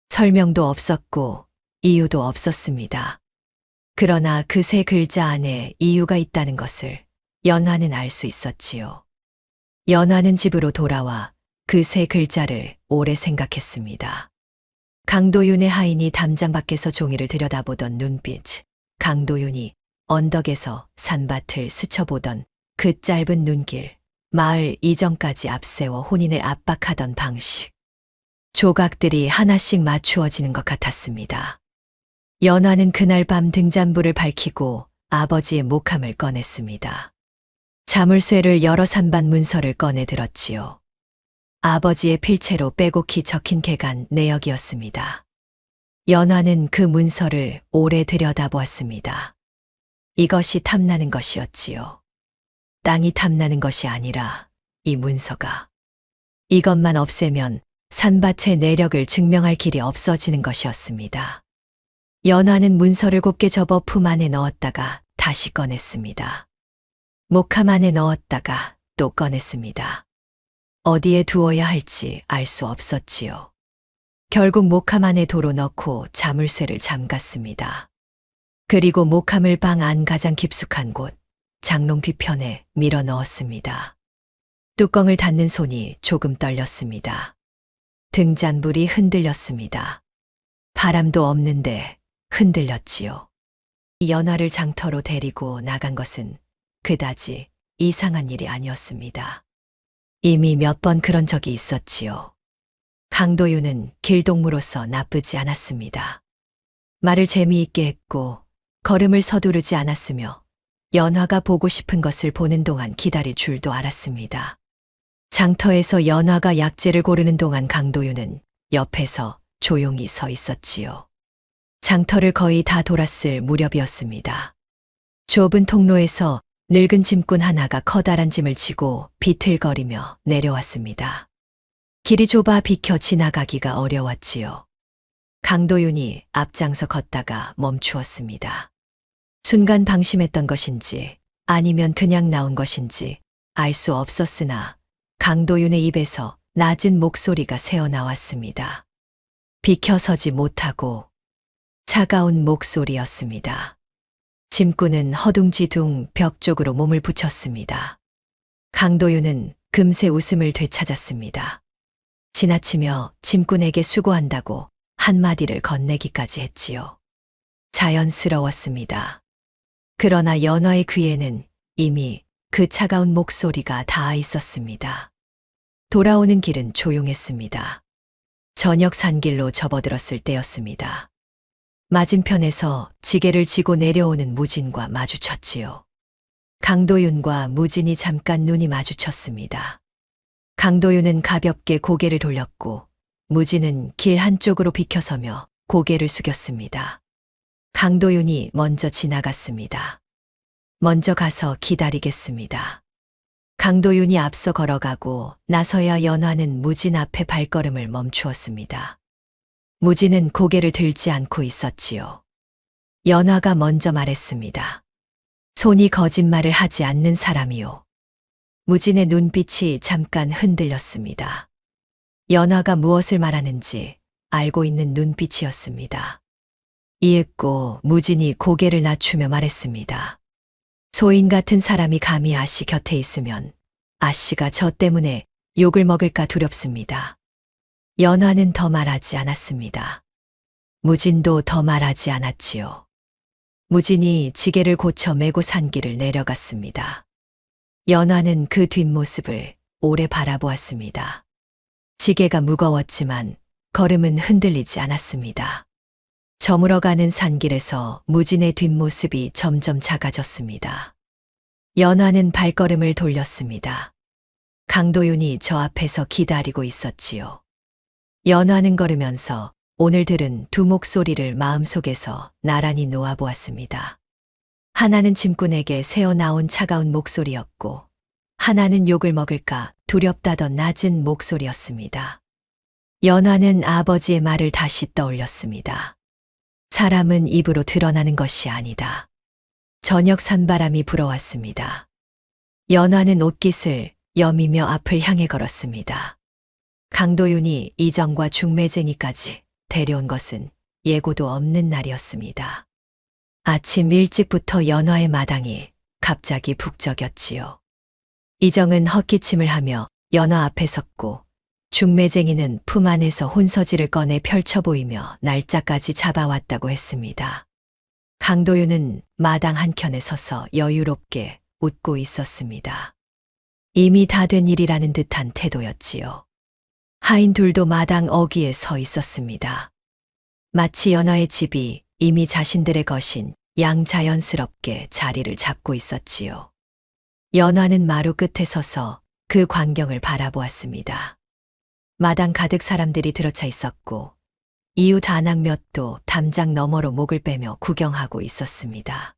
설명도 없었고 이유도 없었습니다. 그러나 그 3글자 안에 이유가 있다는 것을 연화는 알 수 있었지요. 연화는 집으로 돌아와 그 3글자를 오래 생각했습니다. 강도윤의 하인이 담장 밖에서 종이를 들여다보던 눈빛, 강도윤이 언덕에서 산밭을 스쳐보던 그 짧은 눈길, 마을 이전까지 앞세워 혼인을 압박하던 방식. 조각들이 하나씩 맞추어지는 것 같았습니다. 연화는 그날 밤 등잔불을 밝히고 아버지의 목함을 꺼냈습니다. 자물쇠를 열어 산반 문서를 꺼내 들었지요. 아버지의 필체로 빼곡히 적힌 개간 내역이었습니다. 연화는 그 문서를 오래 들여다보았습니다. 이것이 탐나는 것이었지요. 땅이 탐나는 것이 아니라 이 문서가. 이것만 없애면 산밭의 내력을 증명할 길이 없어지는 것이었습니다. 연화는 문서를 곱게 접어 품 안에 넣었다가 다시 꺼냈습니다. 목함 안에 넣었다가 또 꺼냈습니다. 어디에 두어야 할지 알 수 없었지요. 결국 목함 안에 도로 넣고 자물쇠를 잠갔습니다. 그리고 목함을 방 안 가장 깊숙한 곳, 장롱 뒤편에 밀어 넣었습니다. 뚜껑을 닫는 손이 조금 떨렸습니다. 등잔불이 흔들렸습니다. 바람도 없는데 흔들렸지요. 연화를 장터로 데리고 나간 것은 그다지 이상한 일이 아니었습니다. 이미 몇 번 그런 적이 있었지요. 강도윤은 길동무로서 나쁘지 않았습니다. 말을 재미있게 했고 걸음을 서두르지 않았으며 연화가 보고 싶은 것을 보는 동안 기다릴 줄도 알았습니다. 장터에서 연화가 약재를 고르는 동안 강도윤은 옆에서 조용히 서 있었지요. 장터를 거의 다 돌았을 무렵이었습니다. 좁은 통로에서 늙은 짐꾼 하나가 커다란 짐을 지고 비틀거리며 내려왔습니다. 길이 좁아 비켜 지나가기가 어려웠지요. 강도윤이 앞장서 걷다가 멈추었습니다. 순간 방심했던 것인지 아니면 그냥 나온 것인지 알 수 없었으나 강도윤의 입에서 낮은 목소리가 새어나왔습니다. 비켜서지 못하고 차가운 목소리였습니다. 짐꾼은 허둥지둥 벽 쪽으로 몸을 붙였습니다. 강도윤은 금세 웃음을 되찾았습니다. 지나치며 짐꾼에게 수고한다고 한마디를 건네기까지 했지요. 자연스러웠습니다. 그러나 연화의 귀에는 이미 그 차가운 목소리가 닿아 있었습니다. 돌아오는 길은 조용했습니다. 저녁 산길로 접어들었을 때였습니다. 맞은편에서 지게를 지고 내려오는 무진과 마주쳤지요. 강도윤과 무진이 잠깐 눈이 마주쳤습니다. 강도윤은 가볍게 고개를 돌렸고 무진은 길 한쪽으로 비켜서며 고개를 숙였습니다. 강도윤이 먼저 지나갔습니다. 먼저 가서 기다리겠습니다. 강도윤이 앞서 걸어가고 나서야 연화는 무진 앞에 발걸음을 멈추었습니다. 무진은 고개를 들지 않고 있었지요. 연화가 먼저 말했습니다. 손이 거짓말을 하지 않는 사람이요. 무진의 눈빛이 잠깐 흔들렸습니다. 연화가 무엇을 말하는지 알고 있는 눈빛이었습니다. 이윽고 무진이 고개를 낮추며 말했습니다. 소인 같은 사람이 감히 아씨 곁에 있으면 아씨가 저 때문에 욕을 먹을까 두렵습니다. 연화는 더 말하지 않았습니다. 무진도 더 말하지 않았지요. 무진이 지게를 고쳐 메고 산길을 내려갔습니다. 연화는 그 뒷모습을 오래 바라보았습니다. 지게가 무거웠지만 걸음은 흔들리지 않았습니다. 저물어가는 산길에서 무진의 뒷모습이 점점 작아졌습니다. 연화는 발걸음을 돌렸습니다. 강도윤이 저 앞에서 기다리고 있었지요. 연화는 걸으면서 오늘 들은 두 목소리를 마음속에서 나란히 놓아보았습니다. 하나는 짐꾼에게 새어나온 차가운 목소리였고 하나는 욕을 먹을까 두렵다던 낮은 목소리였습니다. 연화는 아버지의 말을 다시 떠올렸습니다. 사람은 입으로 드러나는 것이 아니다. 저녁 산바람이 불어왔습니다. 연화는 옷깃을 여미며 앞을 향해 걸었습니다. 강도윤이 이정과 중매쟁이까지 데려온 것은 예고도 없는 날이었습니다. 아침 일찍부터 연화의 마당이 갑자기 북적였지요. 이정은 헛기침을 하며 연화 앞에 섰고 중매쟁이는 품 안에서 혼서지를 꺼내 펼쳐 보이며 날짜까지 잡아왔다고 했습니다. 강도윤은 마당 한켠에 서서 여유롭게 웃고 있었습니다. 이미 다 된 일이라는 듯한 태도였지요. 하인 둘도 마당 어귀에 서 있었습니다. 마치 연화의 집이 이미 자신들의 것인 양 자연스럽게 자리를 잡고 있었지요. 연화는 마루 끝에 서서 그 광경을 바라보았습니다. 마당 가득 사람들이 들어차 있었고 이웃 안악 몇도 담장 너머로 목을 빼며 구경하고 있었습니다.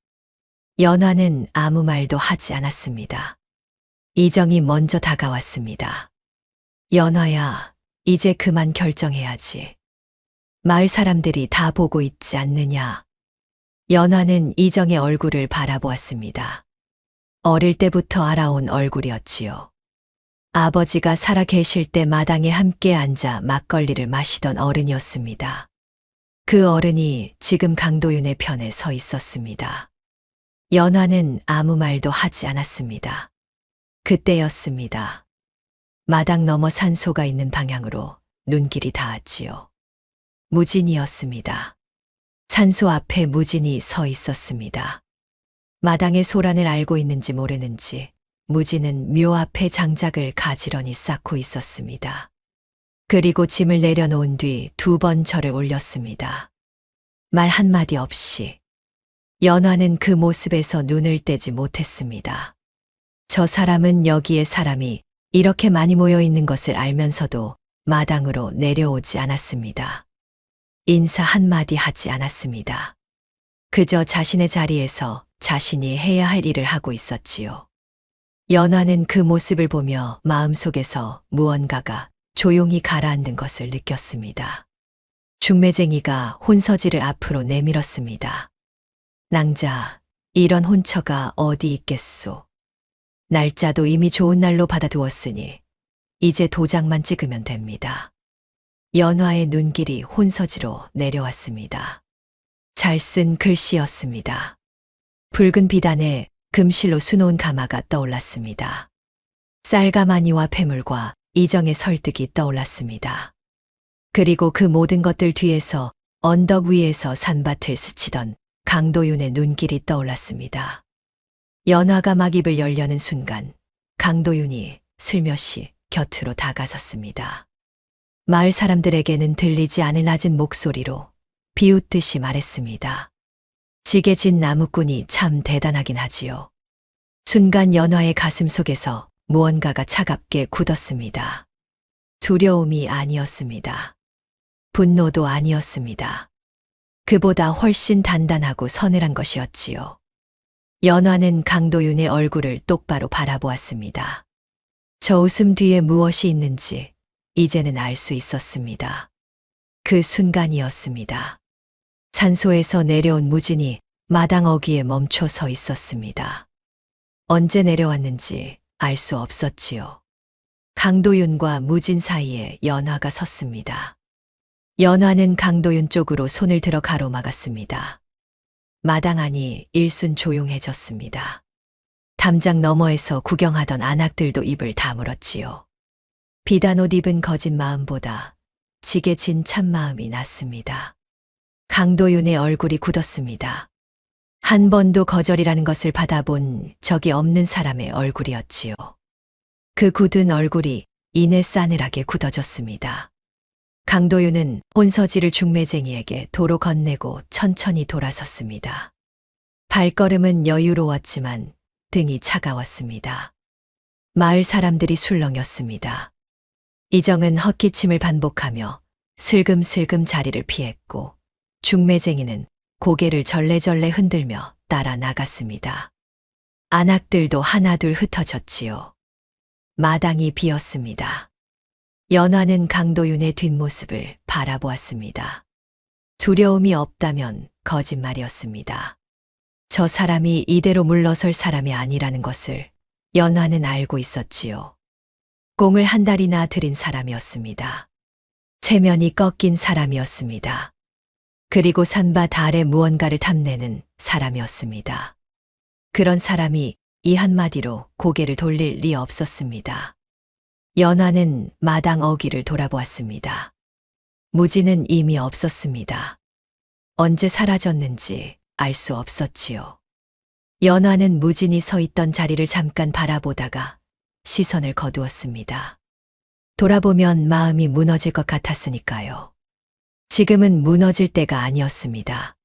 연화는 아무 말도 하지 않았습니다. 이정이 먼저 다가왔습니다. 연화야, 이제 그만 결정해야지. 마을 사람들이 다 보고 있지 않느냐. 연화는 이정의 얼굴을 바라보았습니다. 어릴 때부터 알아온 얼굴이었지요. 아버지가 살아 계실 때 마당에 함께 앉아 막걸리를 마시던 어른이었습니다. 그 어른이 지금 강도윤의 편에 서 있었습니다. 연화는 아무 말도 하지 않았습니다. 그때였습니다. 마당 너머 산소가 있는 방향으로 눈길이 닿았지요. 무진이었습니다. 산소 앞에 무진이 서 있었습니다. 마당의 소란을 알고 있는지 모르는지 무진은 묘 앞에 장작을 가지런히 쌓고 있었습니다. 그리고 짐을 내려놓은 뒤 2번 절을 올렸습니다. 말 한마디 없이. 연화는 그 모습에서 눈을 떼지 못했습니다. 저 사람은 여기에 사람이 이렇게 많이 모여 있는 것을 알면서도 마당으로 내려오지 않았습니다. 인사 한마디 하지 않았습니다. 그저 자신의 자리에서 자신이 해야 할 일을 하고 있었지요. 연화는 그 모습을 보며 마음속에서 무언가가 조용히 가라앉는 것을 느꼈습니다. 중매쟁이가 혼서지를 앞으로 내밀었습니다. 낭자, 이런 혼처가 어디 있겠소. 날짜도 이미 좋은 날로 받아두었으니 이제 도장만 찍으면 됩니다. 연화의 눈길이 혼서지로 내려왔습니다. 잘 쓴 글씨였습니다. 붉은 비단에 금실로 수놓은 가마가 떠올랐습니다. 쌀가마니와 폐물과 이정의 설득이 떠올랐습니다. 그리고 그 모든 것들 뒤에서 언덕 위에서 산밭을 스치던 강도윤의 눈길이 떠올랐습니다. 연화가 막 입을 열려는 순간 강도윤이 슬며시 곁으로 다가섰습니다. 마을 사람들에게는 들리지 않을 낮은 목소리로 비웃듯이 말했습니다. 지게진 나무꾼이 참 대단하긴 하지요. 순간 연화의 가슴 속에서 무언가가 차갑게 굳었습니다. 두려움이 아니었습니다. 분노도 아니었습니다. 그보다 훨씬 단단하고 서늘한 것이었지요. 연화는 강도윤의 얼굴을 똑바로 바라보았습니다. 저 웃음 뒤에 무엇이 있는지 이제는 알 수 있었습니다. 그 순간이었습니다. 산소에서 내려온 무진이 마당 어귀에 멈춰 서 있었습니다. 언제 내려왔는지 알 수 없었지요. 강도윤과 무진 사이에 연화가 섰습니다. 연화는 강도윤 쪽으로 손을 들어 가로막았습니다. 마당 안이 일순 조용해졌습니다. 담장 너머에서 구경하던 안악들도 입을 다물었지요. 비단옷 입은 거짓 마음보다 지게진 참마음이 낫습니다. 강도윤의 얼굴이 굳었습니다. 한 번도 거절이라는 것을 받아본 적이 없는 사람의 얼굴이었지요. 그 굳은 얼굴이 이내 싸늘하게 굳어졌습니다. 강도윤은 혼서지를 중매쟁이에게 도로 건네고 천천히 돌아섰습니다. 발걸음은 여유로웠지만 등이 차가웠습니다. 마을 사람들이 술렁였습니다. 이정은 헛기침을 반복하며 슬금슬금 자리를 피했고 중매쟁이는 고개를 절레절레 흔들며 따라 나갔습니다. 안악들도 하나둘 흩어졌지요. 마당이 비었습니다. 연화는 강도윤의 뒷모습을 바라보았습니다. 두려움이 없다면 거짓말이었습니다. 저 사람이 이대로 물러설 사람이 아니라는 것을 연화는 알고 있었지요. 공을 한 달이나 들인 사람이었습니다. 체면이 꺾인 사람이었습니다. 그리고 산밭 아래 무언가를 탐내는 사람이었습니다. 그런 사람이 이 한마디로 고개를 돌릴 리 없었습니다. 연화는 마당 어귀를 돌아보았습니다. 무진은 이미 없었습니다. 언제 사라졌는지 알 수 없었지요. 연화는 무진이 서 있던 자리를 잠깐 바라보다가 시선을 거두었습니다. 돌아보면 마음이 무너질 것 같았으니까요. 지금은 무너질 때가 아니었습니다.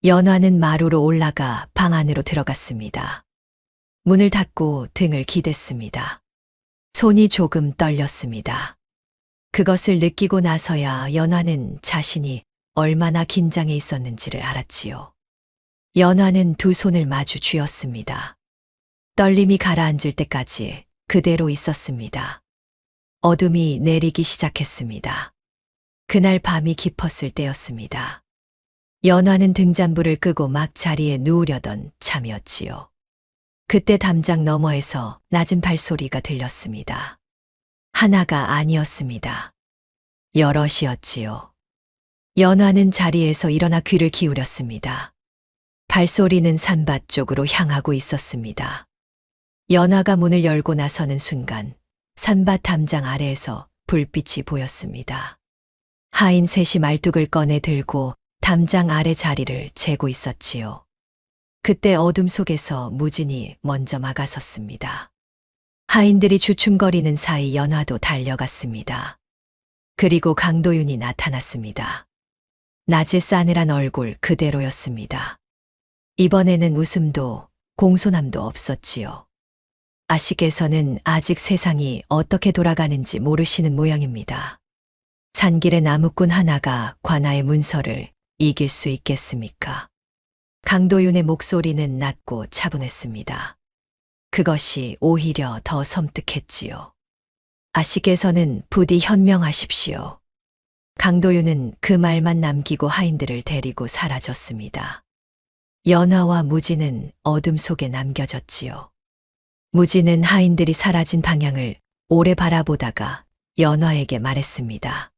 연화는 마루로 올라가 방 안으로 들어갔습니다. 문을 닫고 등을 기댔습니다. 손이 조금 떨렸습니다. 그것을 느끼고 나서야 연화는 자신이 얼마나 긴장해 있었는지를 알았지요. 연화는 두 손을 마주 쥐었습니다. 떨림이 가라앉을 때까지 그대로 있었습니다. 어둠이 내리기 시작했습니다. 그날 밤이 깊었을 때였습니다. 연화는 등잔불을 끄고 막 자리에 누우려던 참이었지요. 그때 담장 너머에서 낮은 발소리가 들렸습니다. 하나가 아니었습니다. 여럿이었지요. 연화는 자리에서 일어나 귀를 기울였습니다. 발소리는 산밭 쪽으로 향하고 있었습니다. 연화가 문을 열고 나서는 순간 산밭 담장 아래에서 불빛이 보였습니다. 하인 셋이 말뚝을 꺼내 들고 담장 아래 자리를 재고 있었지요. 그때 어둠 속에서 무진이 먼저 막아섰습니다. 하인들이 주춤거리는 사이 연화도 달려갔습니다. 그리고 강도윤이 나타났습니다. 낮에 싸늘한 얼굴 그대로였습니다. 이번에는 웃음도 공손함도 없었지요. 아씨께서는 아직 세상이 어떻게 돌아가는지 모르시는 모양입니다. 산길의 나무꾼 하나가 관아의 문서를 이길 수 있겠습니까? 강도윤의 목소리는 낮고 차분했습니다. 그것이 오히려 더 섬뜩했지요. 아씨께서는 부디 현명하십시오. 강도윤은 그 말만 남기고 하인들을 데리고 사라졌습니다. 연화와 무진은 어둠 속에 남겨졌지요. 무진은 하인들이 사라진 방향을 오래 바라보다가 연화에게 말했습니다.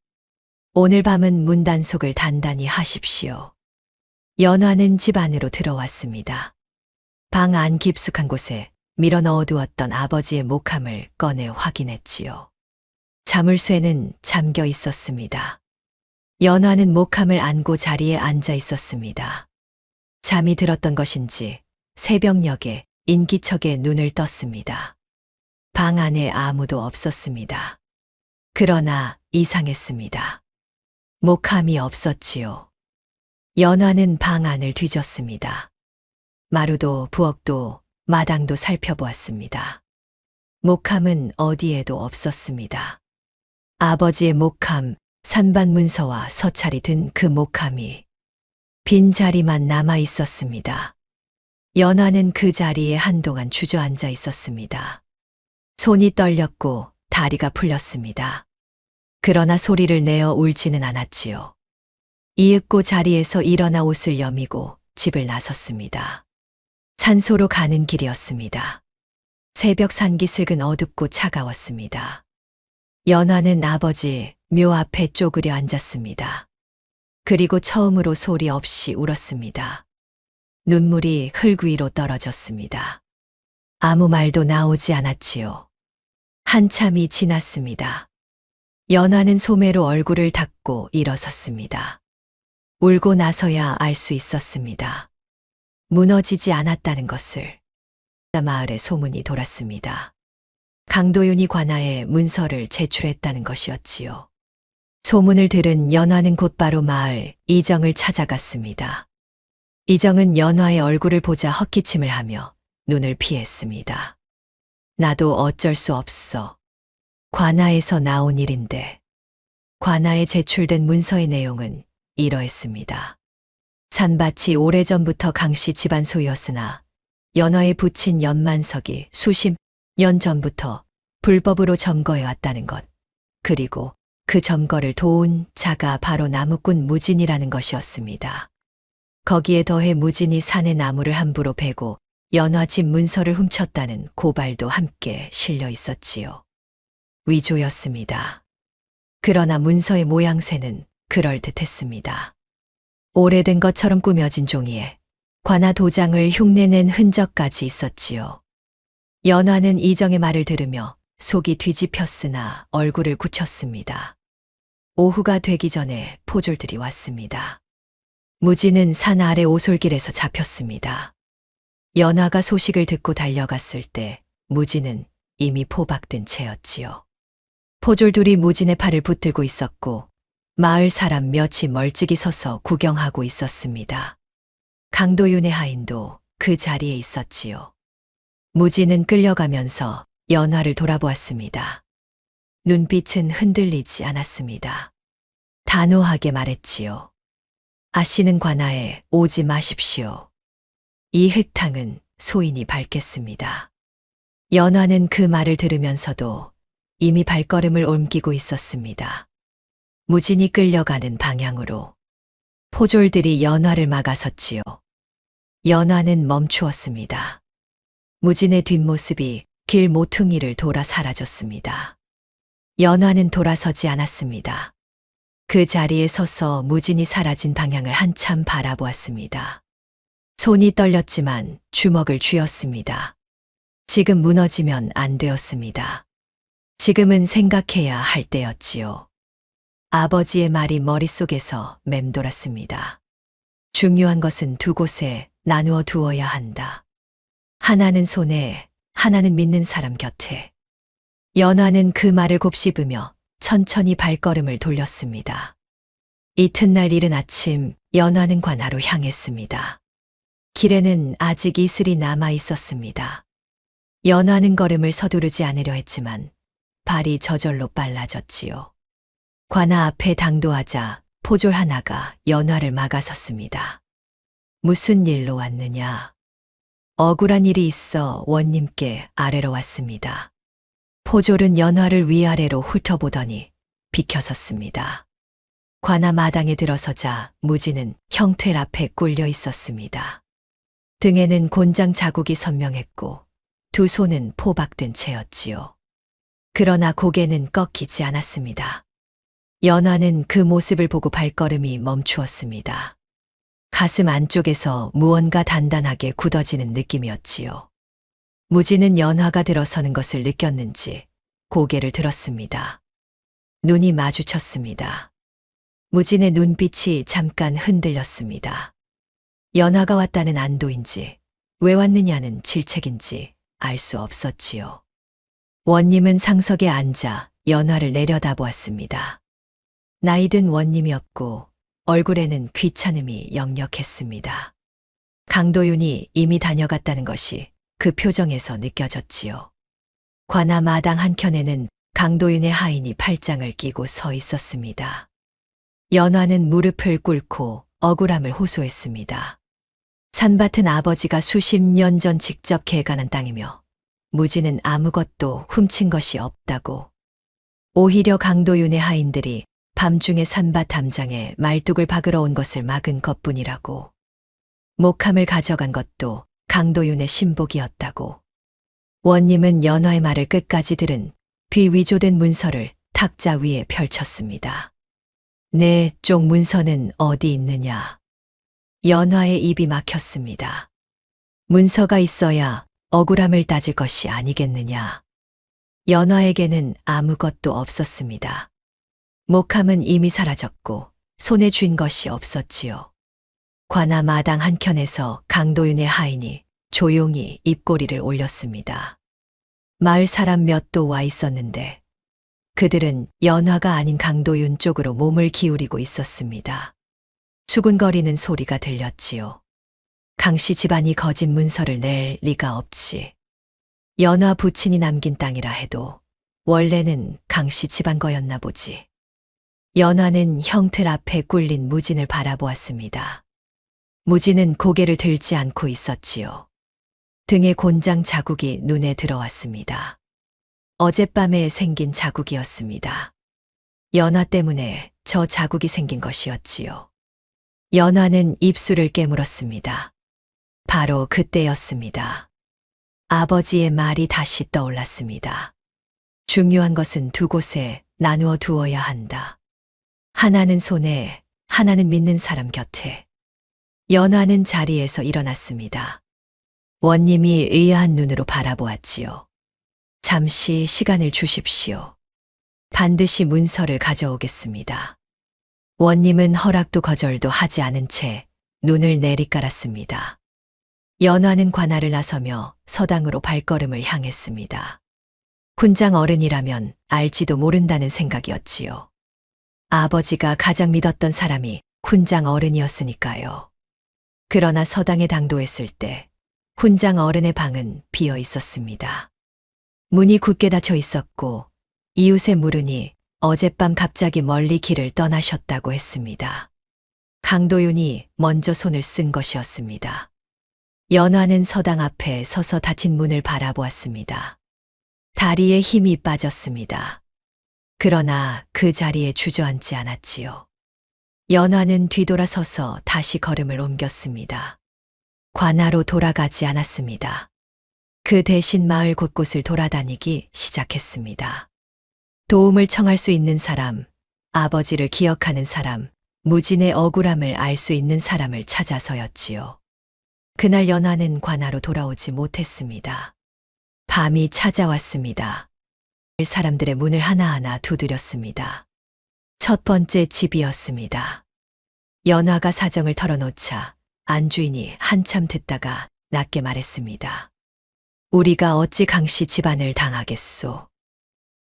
오늘 밤은 문 단속을 단단히 하십시오. 연화는 집 안으로 들어왔습니다. 방 안 깊숙한 곳에 밀어 넣어두었던 아버지의 목함을 꺼내 확인했지요. 자물쇠는 잠겨 있었습니다. 연화는 목함을 안고 자리에 앉아 있었습니다. 잠이 들었던 것인지 새벽녘에 인기척에 눈을 떴습니다. 방 안에 아무도 없었습니다. 그러나 이상했습니다. 목함이 없었지요. 연화는 방 안을 뒤졌습니다. 마루도 부엌도 마당도 살펴보았습니다. 목함은 어디에도 없었습니다. 아버지의 목함, 산밭 문서와 서찰이 든 그 목함이 빈 자리만 남아 있었습니다. 연화는 그 자리에 한동안 주저앉아 있었습니다. 손이 떨렸고 다리가 풀렸습니다. 그러나 소리를 내어 울지는 않았지요. 이윽고 자리에서 일어나 옷을 여미고 집을 나섰습니다. 산소로 가는 길이었습니다. 새벽 산기슭은 어둡고 차가웠습니다. 연화는 아버지 묘 앞에 쪼그려 앉았습니다. 그리고 처음으로 소리 없이 울었습니다. 눈물이 흙 위로 떨어졌습니다. 아무 말도 나오지 않았지요. 한참이 지났습니다. 연화는 소매로 얼굴을 닦고 일어섰습니다. 울고 나서야 알 수 있었습니다. 무너지지 않았다는 것을. 마을에 소문이 돌았습니다. 강도윤이 관아에 문서를 제출했다는 것이었지요. 소문을 들은 연화는 곧바로 마을 이정을 찾아갔습니다. 이정은 연화의 얼굴을 보자 헛기침을 하며 눈을 피했습니다. 나도 어쩔 수 없어. 관아에서 나온 일인데. 관아에 제출된 문서의 내용은 이러했습니다. 산밭이 오래전부터 강씨 집안 소유였으나 연화에 붙인 연만석이 수십 년 전부터 불법으로 점거해 왔다는 것, 그리고 그 점거를 도운 자가 바로 나무꾼 무진이라는 것이었습니다. 거기에 더해 무진이 산의 나무를 함부로 베고 연화 집 문서를 훔쳤다는 고발도 함께 실려 있었지요. 위조였습니다. 그러나 문서의 모양새는 그럴듯했습니다. 오래된 것처럼 꾸며진 종이에 관아 도장을 흉내낸 흔적까지 있었지요. 연화는 이정의 말을 들으며 속이 뒤집혔으나 얼굴을 굳혔습니다. 오후가 되기 전에 포졸들이 왔습니다. 무진은 산 아래 오솔길에서 잡혔습니다. 연화가 소식을 듣고 달려갔을 때 무진은 이미 포박된 채였지요. 포졸 둘이 무진의 팔을 붙들고 있었고 마을 사람 몇이 멀찍이 서서 구경하고 있었습니다. 강도윤의 하인도 그 자리에 있었지요. 무진은 끌려가면서 연화를 돌아보았습니다. 눈빛은 흔들리지 않았습니다. 단호하게 말했지요. 아씨는 관아에 오지 마십시오. 이 흙탕은 소인이 밟겠습니다. 연화는 그 말을 들으면서도 이미 발걸음을 옮기고 있었습니다. 무진이 끌려가는 방향으로 포졸들이 연화를 막아섰지요. 연화는 멈추었습니다. 무진의 뒷모습이 길 모퉁이를 돌아 사라졌습니다. 연화는 돌아서지 않았습니다. 그 자리에 서서 무진이 사라진 방향을 한참 바라보았습니다. 손이 떨렸지만 주먹을 쥐었습니다. 지금 무너지면 안 되었습니다. 지금은 생각해야 할 때였지요. 아버지의 말이 머릿속에서 맴돌았습니다. 중요한 것은 두 곳에 나누어 두어야 한다. 하나는 손에, 하나는 믿는 사람 곁에. 연화는 그 말을 곱씹으며 천천히 발걸음을 돌렸습니다. 이튿날 이른 아침 연화는 관하로 향했습니다. 길에는 아직 이슬이 남아 있었습니다. 연화는 걸음을 서두르지 않으려 했지만 발이 저절로 빨라졌지요. 관아 앞에 당도하자 포졸 하나가 연화를 막아섰습니다. 무슨 일로 왔느냐? 억울한 일이 있어 원님께 아래로 왔습니다. 포졸은 연화를 위아래로 훑어보더니 비켜섰습니다. 관아 마당에 들어서자 무진은 형틀 앞에 꿀려 있었습니다. 등에는 곤장 자국이 선명했고 두 손은 포박된 채였지요. 그러나 고개는 꺾이지 않았습니다. 연화는 그 모습을 보고 발걸음이 멈추었습니다. 가슴 안쪽에서 무언가 단단하게 굳어지는 느낌이었지요. 무진은 연화가 들어서는 것을 느꼈는지 고개를 들었습니다. 눈이 마주쳤습니다. 무진의 눈빛이 잠깐 흔들렸습니다. 연화가 왔다는 안도인지 왜 왔느냐는 질책인지 알 수 없었지요. 원님은 상석에 앉아 연화를 내려다보았습니다. 나이든 원님이었고 얼굴에는 귀찮음이 역력했습니다. 강도윤이 이미 다녀갔다는 것이 그 표정에서 느껴졌지요. 관아 마당 한켠에는 강도윤의 하인이 팔짱을 끼고 서 있었습니다. 연화는 무릎을 꿇고 억울함을 호소했습니다. 산밭은 아버지가 수십 년 전 직접 개간한 땅이며 무진은 아무것도 훔친 것이 없다고. 오히려 강도윤의 하인들이 밤중에 산밭 담장에 말뚝을 박으러 온 것을 막은 것뿐이라고. 목함을 가져간 것도 강도윤의 신복이었다고. 원님은 연화의 말을 끝까지 들은 뒤 위조된 문서를 탁자 위에 펼쳤습니다. 내 쪽 문서는 어디 있느냐? 연화의 입이 막혔습니다. 문서가 있어야 억울함을 따질 것이 아니겠느냐? 연화에게는 아무것도 없었습니다. 목함은 이미 사라졌고 손에 쥔 것이 없었지요. 관아 마당 한켠에서 강도윤의 하인이 조용히 입꼬리를 올렸습니다. 마을 사람 몇도 와 있었는데 그들은 연화가 아닌 강도윤 쪽으로 몸을 기울이고 있었습니다. 수군거리는 소리가 들렸지요. 강씨 집안이 거짓 문서를 낼 리가 없지. 연화 부친이 남긴 땅이라 해도 원래는 강씨 집안 거였나 보지. 연화는 형틀 앞에 꿀린 무진을 바라보았습니다. 무진은 고개를 들지 않고 있었지요. 등에 곤장 자국이 눈에 들어왔습니다. 어젯밤에 생긴 자국이었습니다. 연화 때문에 저 자국이 생긴 것이었지요. 연화는 입술을 깨물었습니다. 바로 그때였습니다. 아버지의 말이 다시 떠올랐습니다. 중요한 것은 두 곳에 나누어 두어야 한다. 하나는 손에, 하나는 믿는 사람 곁에. 연화는 자리에서 일어났습니다. 원님이 의아한 눈으로 바라보았지요. 잠시 시간을 주십시오. 반드시 문서를 가져오겠습니다. 원님은 허락도 거절도 하지 않은 채 눈을 내리깔았습니다. 연화는 관할을 나서며 서당으로 발걸음을 향했습니다. 훈장 어른이라면 알지도 모른다는 생각이었지요. 아버지가 가장 믿었던 사람이 훈장 어른이었으니까요. 그러나 서당에 당도했을 때 훈장 어른의 방은 비어 있었습니다. 문이 굳게 닫혀 있었고 이웃에 물으니 어젯밤 갑자기 멀리 길을 떠나셨다고 했습니다. 강도윤이 먼저 손을 쓴 것이었습니다. 연화는 서당 앞에 서서 닫힌 문을 바라보았습니다. 다리에 힘이 빠졌습니다. 그러나 그 자리에 주저앉지 않았지요. 연화는 뒤돌아서서 다시 걸음을 옮겼습니다. 관하로 돌아가지 않았습니다. 그 대신 마을 곳곳을 돌아다니기 시작했습니다. 도움을 청할 수 있는 사람, 아버지를 기억하는 사람, 무진의 억울함을 알 수 있는 사람을 찾아서였지요. 그날 연화는 관하로 돌아오지 못했습니다. 밤이 찾아왔습니다. 사람들의 문을 하나하나 두드렸습니다. 첫 번째 집이었습니다. 연화가 사정을 털어놓자 안주인이 한참 듣다가 낮게 말했습니다. 우리가 어찌 강씨 집안을 당하겠소.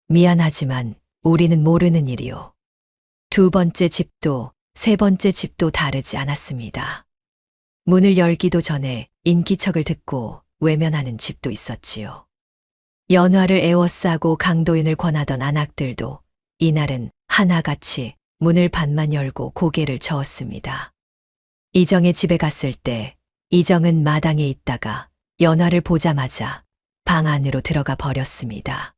미안하지만 우리는 모르는 일이오. 두 번째 집도 세 번째 집도 다르지 않았습니다. 문을 열기도 전에 인기척을 듣고 외면하는 집도 있었지요. 연화를 애워싸고 강도인을 권하던 안악들도 이날은 하나같이 문을 반만 열고 고개를 저었습니다. 이정의 집에 갔을 때 이정은 마당에 있다가 연화를 보자마자 방 안으로 들어가 버렸습니다.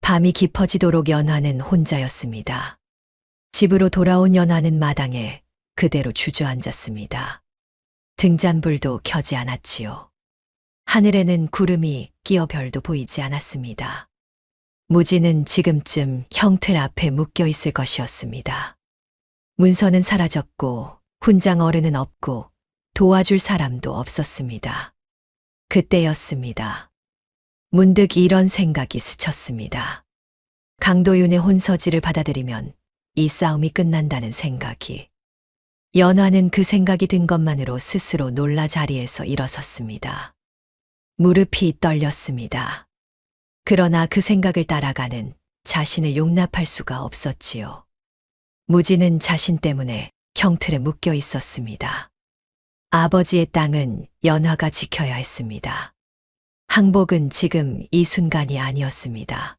밤이 깊어지도록 연화는 혼자였습니다. 집으로 돌아온 연화는 마당에 그대로 주저앉았습니다. 등잔불도 켜지 않았지요. 하늘에는 구름이 끼어 별도 보이지 않았습니다. 무진은 지금쯤 형틀 앞에 묶여 있을 것이었습니다. 문서는 사라졌고 훈장 어른은 없고 도와줄 사람도 없었습니다. 그때였습니다. 문득 이런 생각이 스쳤습니다. 강도윤의 혼서지를 받아들이면 이 싸움이 끝난다는 생각이. 연화는 그 생각이 든 것만으로 스스로 놀라 자리에서 일어섰습니다. 무릎이 떨렸습니다. 그러나 그 생각을 따라가는 자신을 용납할 수가 없었지요. 무진은 자신 때문에 형틀에 묶여 있었습니다. 아버지의 땅은 연화가 지켜야 했습니다. 항복은 지금 이 순간이 아니었습니다.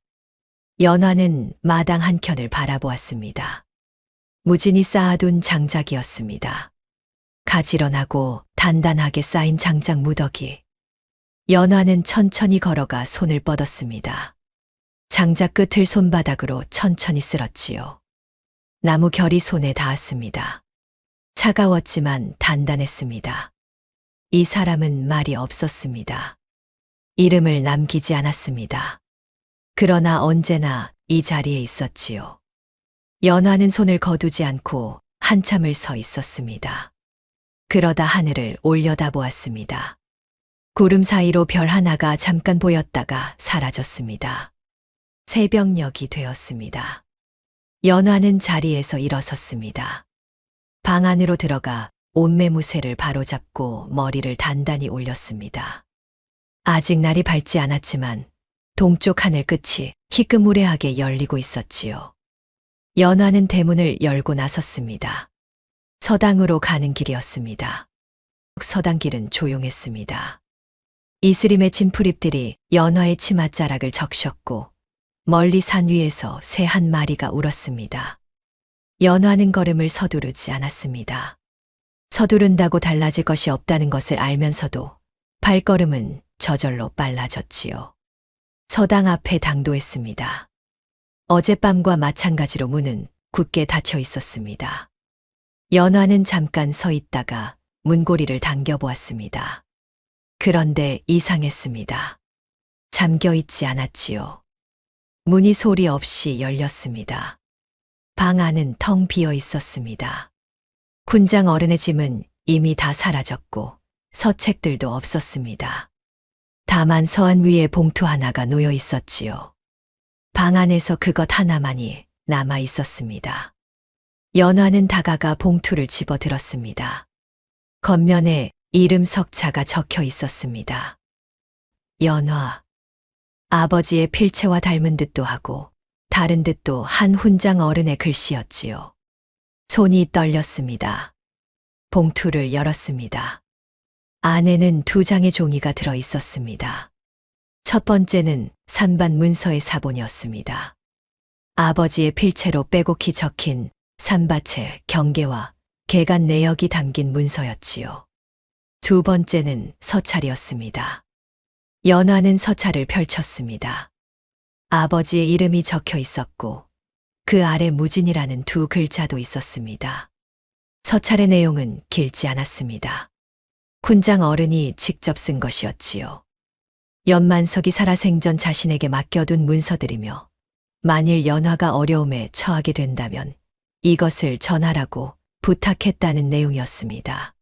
연화는 마당 한켠을 바라보았습니다. 무진이 쌓아둔 장작이었습니다. 가지런하고 단단하게 쌓인 장작 무더기. 연화는 천천히 걸어가 손을 뻗었습니다. 장작 끝을 손바닥으로 천천히 쓸었지요. 나무 결이 손에 닿았습니다. 차가웠지만 단단했습니다. 이 사람은 말이 없었습니다. 이름을 남기지 않았습니다. 그러나 언제나 이 자리에 있었지요. 연화는 손을 거두지 않고 한참을 서 있었습니다. 그러다 하늘을 올려다보았습니다. 구름 사이로 별 하나가 잠깐 보였다가 사라졌습니다. 새벽녘이 되었습니다. 연화는 자리에서 일어섰습니다. 방 안으로 들어가 옷매무새를 바로잡고 머리를 단단히 올렸습니다. 아직 날이 밝지 않았지만 동쪽 하늘 끝이 희끄무레하게 열리고 있었지요. 연화는 대문을 열고 나섰습니다. 서당으로 가는 길이었습니다. 서당 길은 조용했습니다. 이슬이 맺힌 풀잎들이 연화의 치맛자락을 적셨고 멀리 산 위에서 새 한 마리가 울었습니다. 연화는 걸음을 서두르지 않았습니다. 서두른다고 달라질 것이 없다는 것을 알면서도 발걸음은 저절로 빨라졌지요. 서당 앞에 당도했습니다. 어젯밤과 마찬가지로 문은 굳게 닫혀 있었습니다. 연화는 잠깐 서 있다가 문고리를 당겨보았습니다. 그런데 이상했습니다. 잠겨 있지 않았지요. 문이 소리 없이 열렸습니다. 방 안은 텅 비어 있었습니다. 군장 어른의 짐은 이미 다 사라졌고 서책들도 없었습니다. 다만 서한 위에 봉투 하나가 놓여 있었지요. 방 안에서 그것 하나만이 남아 있었습니다. 연화는 다가가 봉투를 집어 들었습니다. 겉면에 이름 석자가 적혀 있었습니다. 연화. 아버지의 필체와 닮은 듯도 하고 다른 듯도 한 훈장 어른의 글씨였지요. 손이 떨렸습니다. 봉투를 열었습니다. 안에는 2장의 종이가 들어 있었습니다. 첫 번째는 산반 문서의 사본이었습니다. 아버지의 필체로 빼곡히 적힌 산밭의 경계와 개간 내역이 담긴 문서였지요. 2번째는 서찰이었습니다. 연화는 서찰을 펼쳤습니다. 아버지의 이름이 적혀 있었고 그 아래 무진이라는 2 글자도 있었습니다. 서찰의 내용은 길지 않았습니다. 훈장 어른이 직접 쓴 것이었지요. 연만석이 살아생전 자신에게 맡겨둔 문서들이며 만일 연화가 어려움에 처하게 된다면 이것을 전하라고 부탁했다는 내용이었습니다.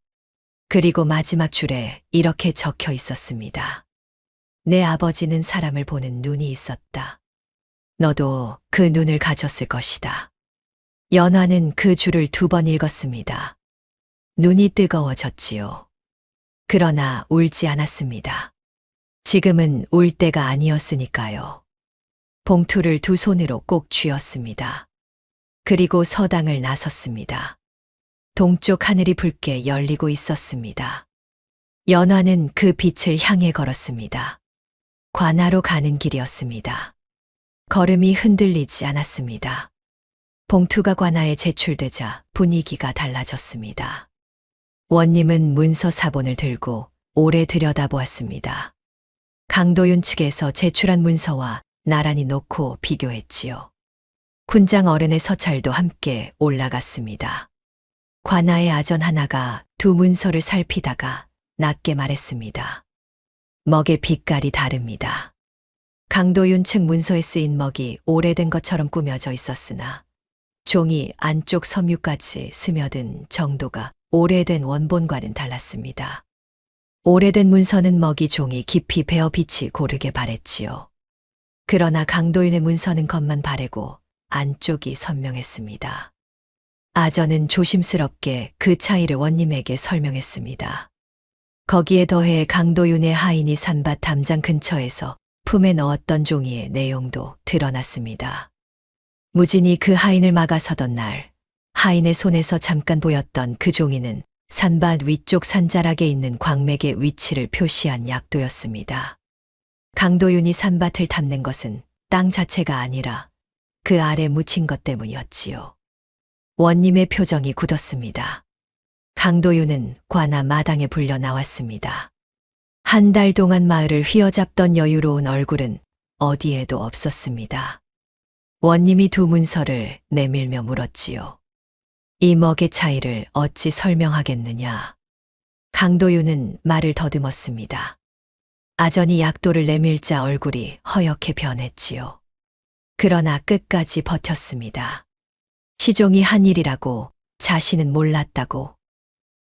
그리고 마지막 줄에 이렇게 적혀 있었습니다. 내 아버지는 사람을 보는 눈이 있었다. 너도 그 눈을 가졌을 것이다. 연화는 그 줄을 2번 읽었습니다. 눈이 뜨거워졌지요. 그러나 울지 않았습니다. 지금은 울 때가 아니었으니까요. 봉투를 2 손으로 꼭 쥐었습니다. 그리고 서당을 나섰습니다. 동쪽 하늘이 붉게 열리고 있었습니다. 연화는 그 빛을 향해 걸었습니다. 관하로 가는 길이었습니다. 걸음이 흔들리지 않았습니다. 봉투가 관하에 제출되자 분위기가 달라졌습니다. 원님은 문서 사본을 들고 오래 들여다보았습니다. 강도윤 측에서 제출한 문서와 나란히 놓고 비교했지요. 훈장 어른의 서찰도 함께 올라갔습니다. 관아의 아전 하나가 2 문서를 살피다가 낮게 말했습니다. 먹의 빛깔이 다릅니다. 강도윤 측 문서에 쓰인 먹이 오래된 것처럼 꾸며져 있었으나 종이 안쪽 섬유까지 스며든 정도가 오래된 원본과는 달랐습니다. 오래된 문서는 먹이 종이 깊이 베어 빛이 고르게 바랬지요. 그러나 강도윤의 문서는 겉만 바래고 안쪽이 선명했습니다. 아전은 조심스럽게 그 차이를 원님에게 설명했습니다. 거기에 더해 강도윤의 하인이 산밭 담장 근처에서 품에 넣었던 종이의 내용도 드러났습니다. 무진이 그 하인을 막아서던 날, 하인의 손에서 잠깐 보였던 그 종이는 산밭 위쪽 산자락에 있는 광맥의 위치를 표시한 약도였습니다. 강도윤이 산밭을 탐낸 것은 땅 자체가 아니라 그 아래 묻힌 것 때문이었지요. 원님의 표정이 굳었습니다. 강도윤은 관아 마당에 불려 나왔습니다. 한 달 동안 마을을 휘어잡던 여유로운 얼굴은 어디에도 없었습니다. 원님이 2 문서를 내밀며 물었지요. 이 먹의 차이를 어찌 설명하겠느냐. 강도윤은 말을 더듬었습니다. 아전이 약도를 내밀자 얼굴이 허옇게 변했지요. 그러나 끝까지 버텼습니다. 시종이 한 일이라고 자신은 몰랐다고.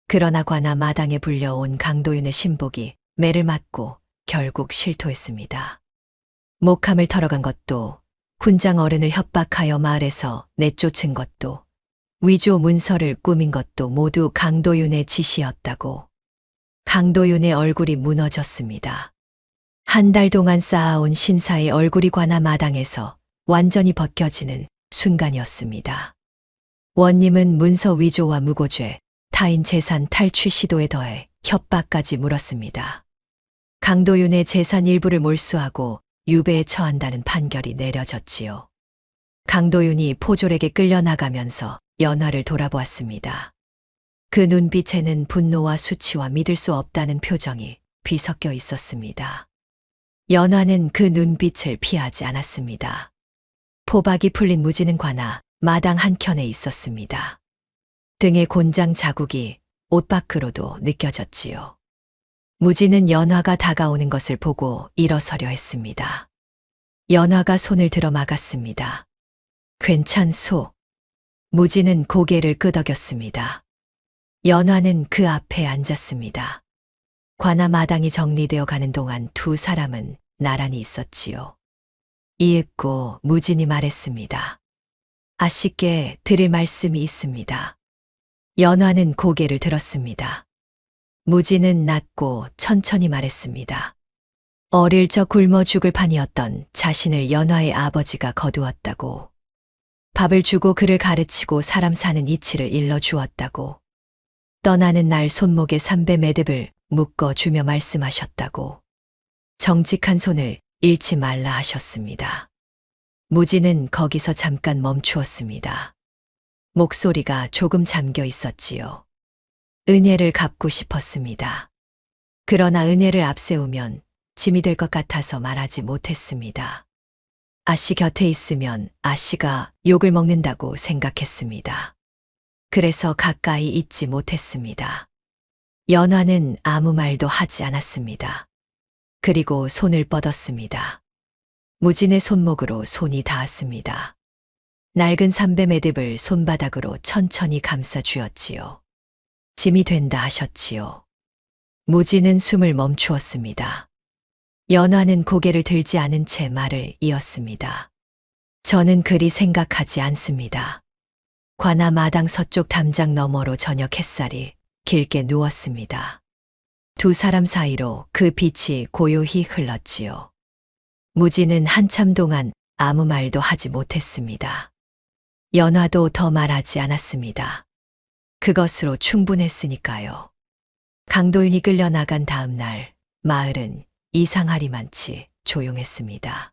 그러나 관아 마당에 불려온 강도윤의 신복이 매를 맞고 결국 실토했습니다. 목함을 털어간 것도, 훈장 어른을 협박하여 마을에서 내쫓은 것도, 위조 문서를 꾸민 것도 모두 강도윤의 지시였다고. 강도윤의 얼굴이 무너졌습니다. 한 달 동안 쌓아온 신사의 얼굴이 관아 마당에서 완전히 벗겨지는 순간이었습니다. 원님은 문서 위조와 무고죄, 타인 재산 탈취 시도에 더해 협박까지 물었습니다. 강도윤의 재산 일부를 몰수하고 유배에 처한다는 판결이 내려졌지요. 강도윤이 포졸에게 끌려나가면서 연화를 돌아보았습니다. 그 눈빛에는 분노와 수치와 믿을 수 없다는 표정이 뒤섞여 있었습니다. 연화는 그 눈빛을 피하지 않았습니다. 포박이 풀린 무지는 관아 마당 한켠에 있었습니다. 등에 곤장 자국이 옷 밖으로도 느껴졌지요. 무지는 연화가 다가오는 것을 보고 일어서려 했습니다. 연화가 손을 들어 막았습니다. 괜찮소. 무지는 고개를 끄덕였습니다. 연화는 그 앞에 앉았습니다. 관아 마당이 정리되어 가는 동안 두 사람은 나란히 있었지요. 이윽고 무진이 말했습니다. 아씨께 드릴 말씀이 있습니다. 연화는 고개를 들었습니다. 무진은 낮고 천천히 말했습니다. 어릴 적 굶어 죽을 판이었던 자신을 연화의 아버지가 거두었다고. 밥을 주고 그를 가르치고 사람 사는 이치를 일러 주었다고. 떠나는 날 손목에 삼배 매듭을 묶어 주며 말씀하셨다고. 정직한 손을 잃지 말라 하셨습니다. 무진은 거기서 잠깐 멈추었습니다. 목소리가 조금 잠겨 있었지요. 은혜를 갚고 싶었습니다. 그러나 은혜를 앞세우면 짐이 될 것 같아서 말하지 못했습니다. 아씨 곁에 있으면 아씨가 욕을 먹는다고 생각했습니다. 그래서 가까이 있지 못했습니다. 연화는 아무 말도 하지 않았습니다. 그리고 손을 뻗었습니다. 무진의 손목으로 손이 닿았습니다. 낡은 삼배 매듭을 손바닥으로 천천히 감싸 주었지요. 짐이 된다 하셨지요. 무진은 숨을 멈추었습니다. 연화는 고개를 들지 않은 채 말을 이었습니다. 저는 그리 생각하지 않습니다. 관아 마당 서쪽 담장 너머로 저녁 햇살이 길게 누웠습니다. 두 사람 사이로 그 빛이 고요히 흘렀지요. 무진은 한참 동안 아무 말도 하지 못했습니다. 연화도 더 말하지 않았습니다. 그것으로 충분했으니까요. 강도윤이 끌려나간 다음 날 마을은 이상하리만치 조용했습니다.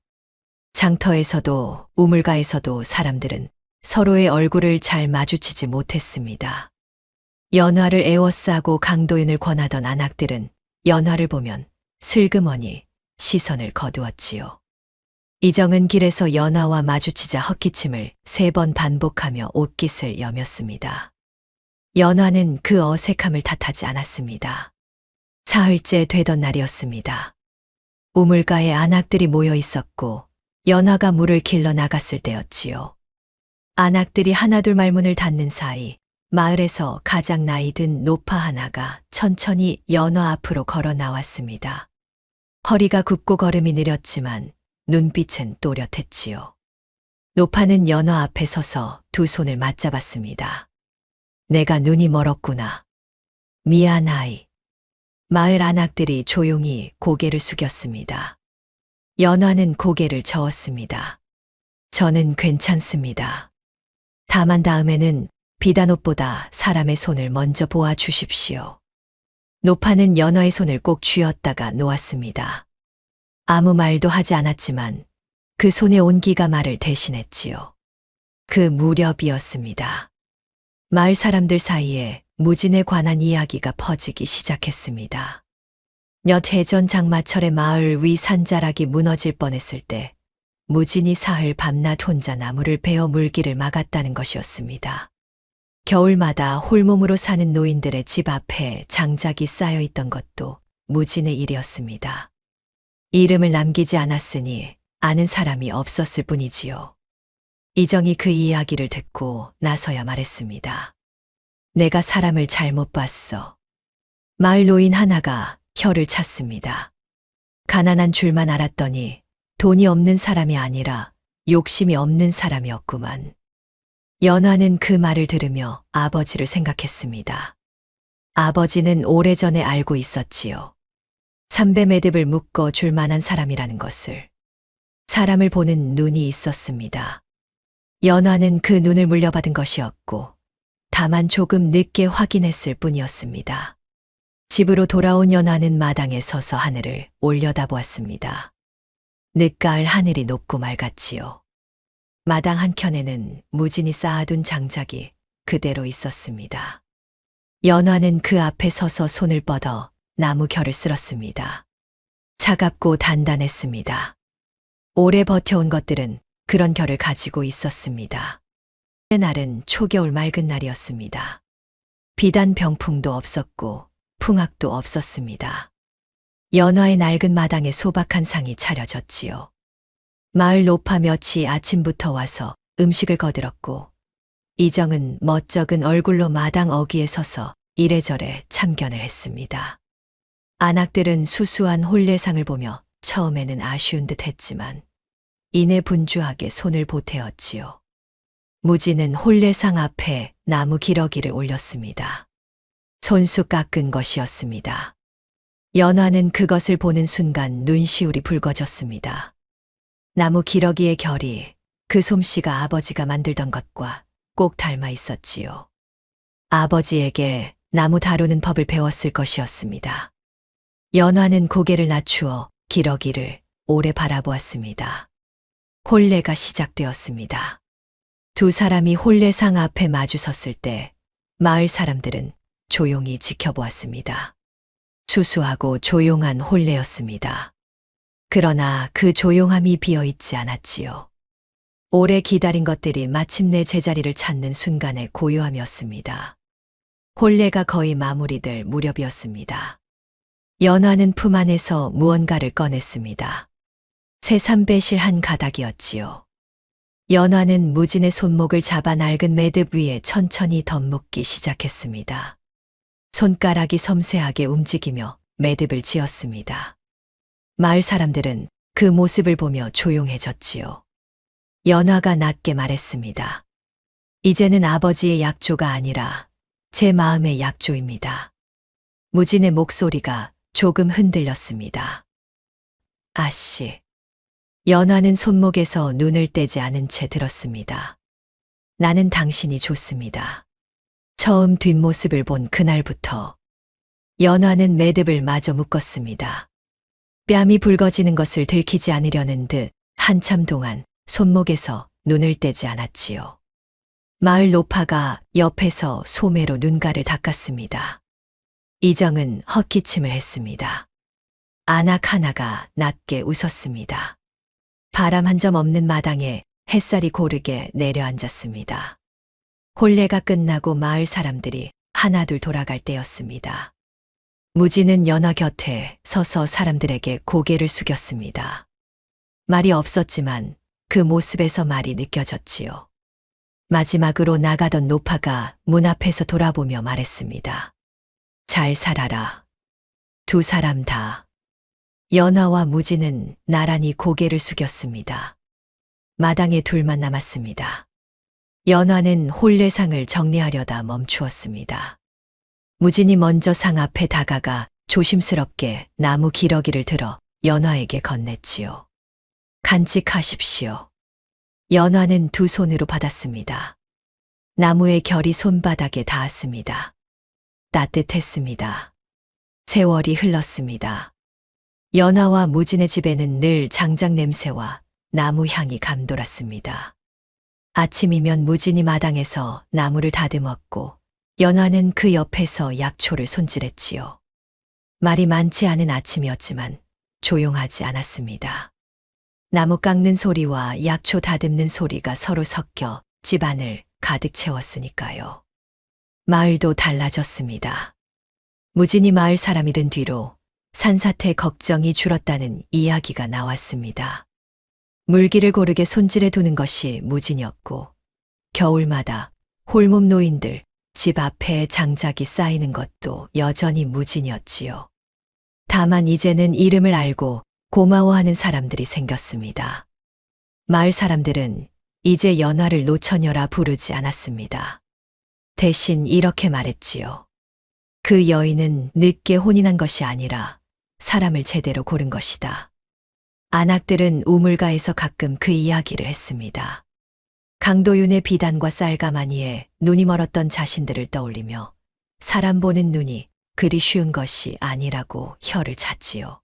장터에서도 우물가에서도 사람들은 서로의 얼굴을 잘 마주치지 못했습니다. 연화를 애워싸고 강도윤을 권하던 안악들은 연화를 보면 슬그머니 시선을 거두었지요. 이정은 길에서 연화와 마주치자 헛기침을 3번 반복하며 옷깃을 여몄습니다. 연화는 그 어색함을 탓하지 않았습니다. 사흘째 되던 날이었습니다. 우물가에 안악들이 모여 있었고 연화가 물을 길러 나갔을 때였지요. 안악들이 하나둘 말문을 닫는 사이 마을에서 가장 나이 든 노파 하나가 천천히 연화 앞으로 걸어 나왔습니다. 허리가 굽고 걸음이 느렸지만 눈빛은 또렷했지요. 노파는 연화 앞에 서서 두 손을 맞잡았습니다. 내가 눈이 멀었구나. 미안하이. 마을 안악들이 조용히 고개를 숙였습니다. 연화는 고개를 저었습니다. 저는 괜찮습니다. 다만 다음에는 비단옷보다 사람의 손을 먼저 보아 주십시오. 노파는 연화의 손을 꼭 쥐었다가 놓았습니다. 아무 말도 하지 않았지만 그 손의 온기가 말을 대신했지요. 그 무렵이었습니다. 마을 사람들 사이에 무진에 관한 이야기가 퍼지기 시작했습니다. 몇 해 전 장마철에 마을 위 산자락이 무너질 뻔했을 때 무진이 사흘 밤낮 혼자 나무를 베어 물기를 막았다는 것이었습니다. 겨울마다 홀몸으로 사는 노인들의 집 앞에 장작이 쌓여 있던 것도 무진의 일이었습니다. 이름을 남기지 않았으니 아는 사람이 없었을 뿐이지요. 이정이 그 이야기를 듣고 나서야 말했습니다. 내가 사람을 잘못 봤어. 마을 노인 하나가 혀를 찼습니다. 가난한 줄만 알았더니 돈이 없는 사람이 아니라 욕심이 없는 사람이었구만. 연화는 그 말을 들으며 아버지를 생각했습니다. 아버지는 오래전에 알고 있었지요. 삼배 매듭을 묶어 줄 만한 사람이라는 것을. 사람을 보는 눈이 있었습니다. 연화는 그 눈을 물려받은 것이었고 다만 조금 늦게 확인했을 뿐이었습니다. 집으로 돌아온 연화는 마당에 서서 하늘을 올려다보았습니다. 늦가을 하늘이 높고 맑았지요. 마당 한켠에는 무진이 쌓아둔 장작이 그대로 있었습니다. 연화는 그 앞에 서서 손을 뻗어 나무 결을 쓸었습니다. 차갑고 단단했습니다. 오래 버텨온 것들은 그런 결을 가지고 있었습니다. 날은 초겨울 맑은 날이었습니다. 비단 병풍도 없었고 풍악도 없었습니다. 연화의 낡은 마당에 소박한 상이 차려졌지요. 마을 노파 몇이 아침부터 와서 음식을 거들었고 이정은 멋쩍은 얼굴로 마당 어귀에 서서 이래저래 참견을 했습니다. 안악들은 수수한 혼례상을 보며 처음에는 아쉬운 듯 했지만 이내 분주하게 손을 보태었지요. 무지는 혼례상 앞에 나무 기러기를 올렸습니다. 손수 깎은 것이었습니다. 연화는 그것을 보는 순간 눈시울이 붉어졌습니다. 나무 기러기의 결이 그 솜씨가 아버지가 만들던 것과 꼭 닮아 있었지요. 아버지에게 나무 다루는 법을 배웠을 것이었습니다. 연화는 고개를 낮추어 기러기를 오래 바라보았습니다. 혼례가 시작되었습니다. 두 사람이 혼례상 앞에 마주 섰을 때 마을 사람들은 조용히 지켜보았습니다. 수수하고 조용한 혼례였습니다. 그러나 그 조용함이 비어있지 않았지요. 오래 기다린 것들이 마침내 제자리를 찾는 순간의 고요함이었습니다. 혼례가 거의 마무리될 무렵이었습니다. 연화는 품 안에서 무언가를 꺼냈습니다. 새삼배실 한 가닥이었지요. 연화는 무진의 손목을 잡아 낡은 매듭 위에 천천히 덧묶기 시작했습니다. 손가락이 섬세하게 움직이며 매듭을 지었습니다. 마을 사람들은 그 모습을 보며 조용해졌지요. 연화가 낮게 말했습니다. 이제는 아버지의 약조가 아니라 제 마음의 약조입니다. 무진의 목소리가 조금 흔들렸습니다. 아씨. 연화는 손목에서 눈을 떼지 않은 채 들었습니다. 나는 당신이 좋습니다. 처음 뒷모습을 본 그날부터 연화는 매듭을 마저 묶었습니다. 뺨이 붉어지는 것을 들키지 않으려는 듯 한참 동안 손목에서 눈을 떼지 않았지요. 마을 노파가 옆에서 소매로 눈가를 닦았습니다. 이정은 헛기침을 했습니다. 안악 하나가 낮게 웃었습니다. 바람 한 점 없는 마당에 햇살이 고르게 내려앉았습니다. 혼례가 끝나고 마을 사람들이 하나둘 돌아갈 때였습니다. 무지는 연화 곁에 서서 사람들에게 고개를 숙였습니다. 말이 없었지만 그 모습에서 말이 느껴졌지요. 마지막으로 나가던 노파가 문 앞에서 돌아보며 말했습니다. 잘 살아라. 두 사람 다. 연화와 무지는 나란히 고개를 숙였습니다. 마당에 둘만 남았습니다. 연화는 혼례상을 정리하려다 멈추었습니다. 무진이 먼저 상 앞에 다가가 조심스럽게 나무 기러기를 들어 연화에게 건넸지요. 간직하십시오. 연화는 두 손으로 받았습니다. 나무의 결이 손바닥에 닿았습니다. 따뜻했습니다. 세월이 흘렀습니다. 연화와 무진의 집에는 늘 장작 냄새와 나무 향이 감돌았습니다. 아침이면 무진이 마당에서 나무를 다듬었고 연화는 그 옆에서 약초를 손질했지요. 말이 많지 않은 아침이었지만 조용하지 않았습니다. 나무 깎는 소리와 약초 다듬는 소리가 서로 섞여 집안을 가득 채웠으니까요. 마을도 달라졌습니다. 무진이 마을 사람이 된 뒤로 산사태 걱정이 줄었다는 이야기가 나왔습니다. 물기를 고르게 손질해 두는 것이 무진이었고 겨울마다 홀몸 노인들 집 앞에 장작이 쌓이는 것도 여전히 무진이었지요. 다만 이제는 이름을 알고 고마워하는 사람들이 생겼습니다. 마을 사람들은 이제 연화를 노처녀라 부르지 않았습니다. 대신 이렇게 말했지요. 그 여인은 늦게 혼인한 것이 아니라 사람을 제대로 고른 것이다. 안악들은 우물가에서 가끔 그 이야기를 했습니다. 강도윤의 비단과 쌀가마니에 눈이 멀었던 자신들을 떠올리며 사람 보는 눈이 그리 쉬운 것이 아니라고 혀를 찼지요.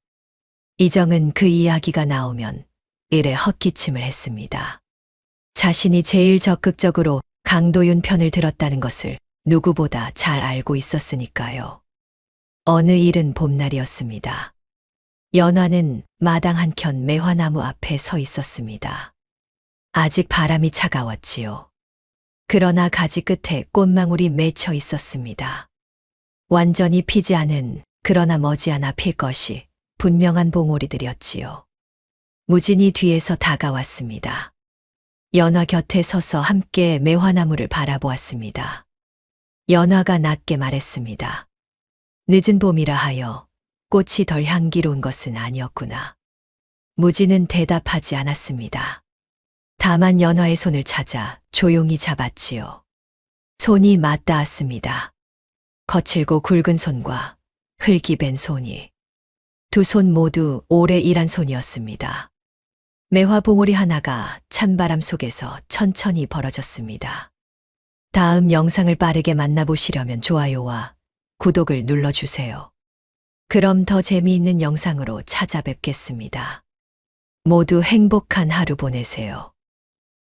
이정은 그 이야기가 나오면 이래 헛기침을 했습니다. 자신이 제일 적극적으로 강도윤 편을 들었다는 것을 누구보다 잘 알고 있었으니까요. 어느 이른 봄날이었습니다. 연화는 마당 한켠 매화나무 앞에 서 있었습니다. 아직 바람이 차가웠지요. 그러나 가지 끝에 꽃망울이 맺혀 있었습니다. 완전히 피지 않은 그러나 머지않아 필 것이 분명한 봉오리들이었지요. 무진이 뒤에서 다가왔습니다. 연화 곁에 서서 함께 매화나무를 바라보았습니다. 연화가 낮게 말했습니다. 늦은 봄이라 하여 꽃이 덜 향기로운 것은 아니었구나. 무지는 대답하지 않았습니다. 다만 연화의 손을 찾아 조용히 잡았지요. 손이 맞닿았습니다. 거칠고 굵은 손과 흙이 밴 손이. 두 손 모두 오래 일한 손이었습니다. 매화 봉오리 하나가 찬바람 속에서 천천히 벌어졌습니다. 다음 영상을 빠르게 만나보시려면 좋아요와 구독을 눌러주세요. 그럼 더 재미있는 영상으로 찾아뵙겠습니다. 모두 행복한 하루 보내세요.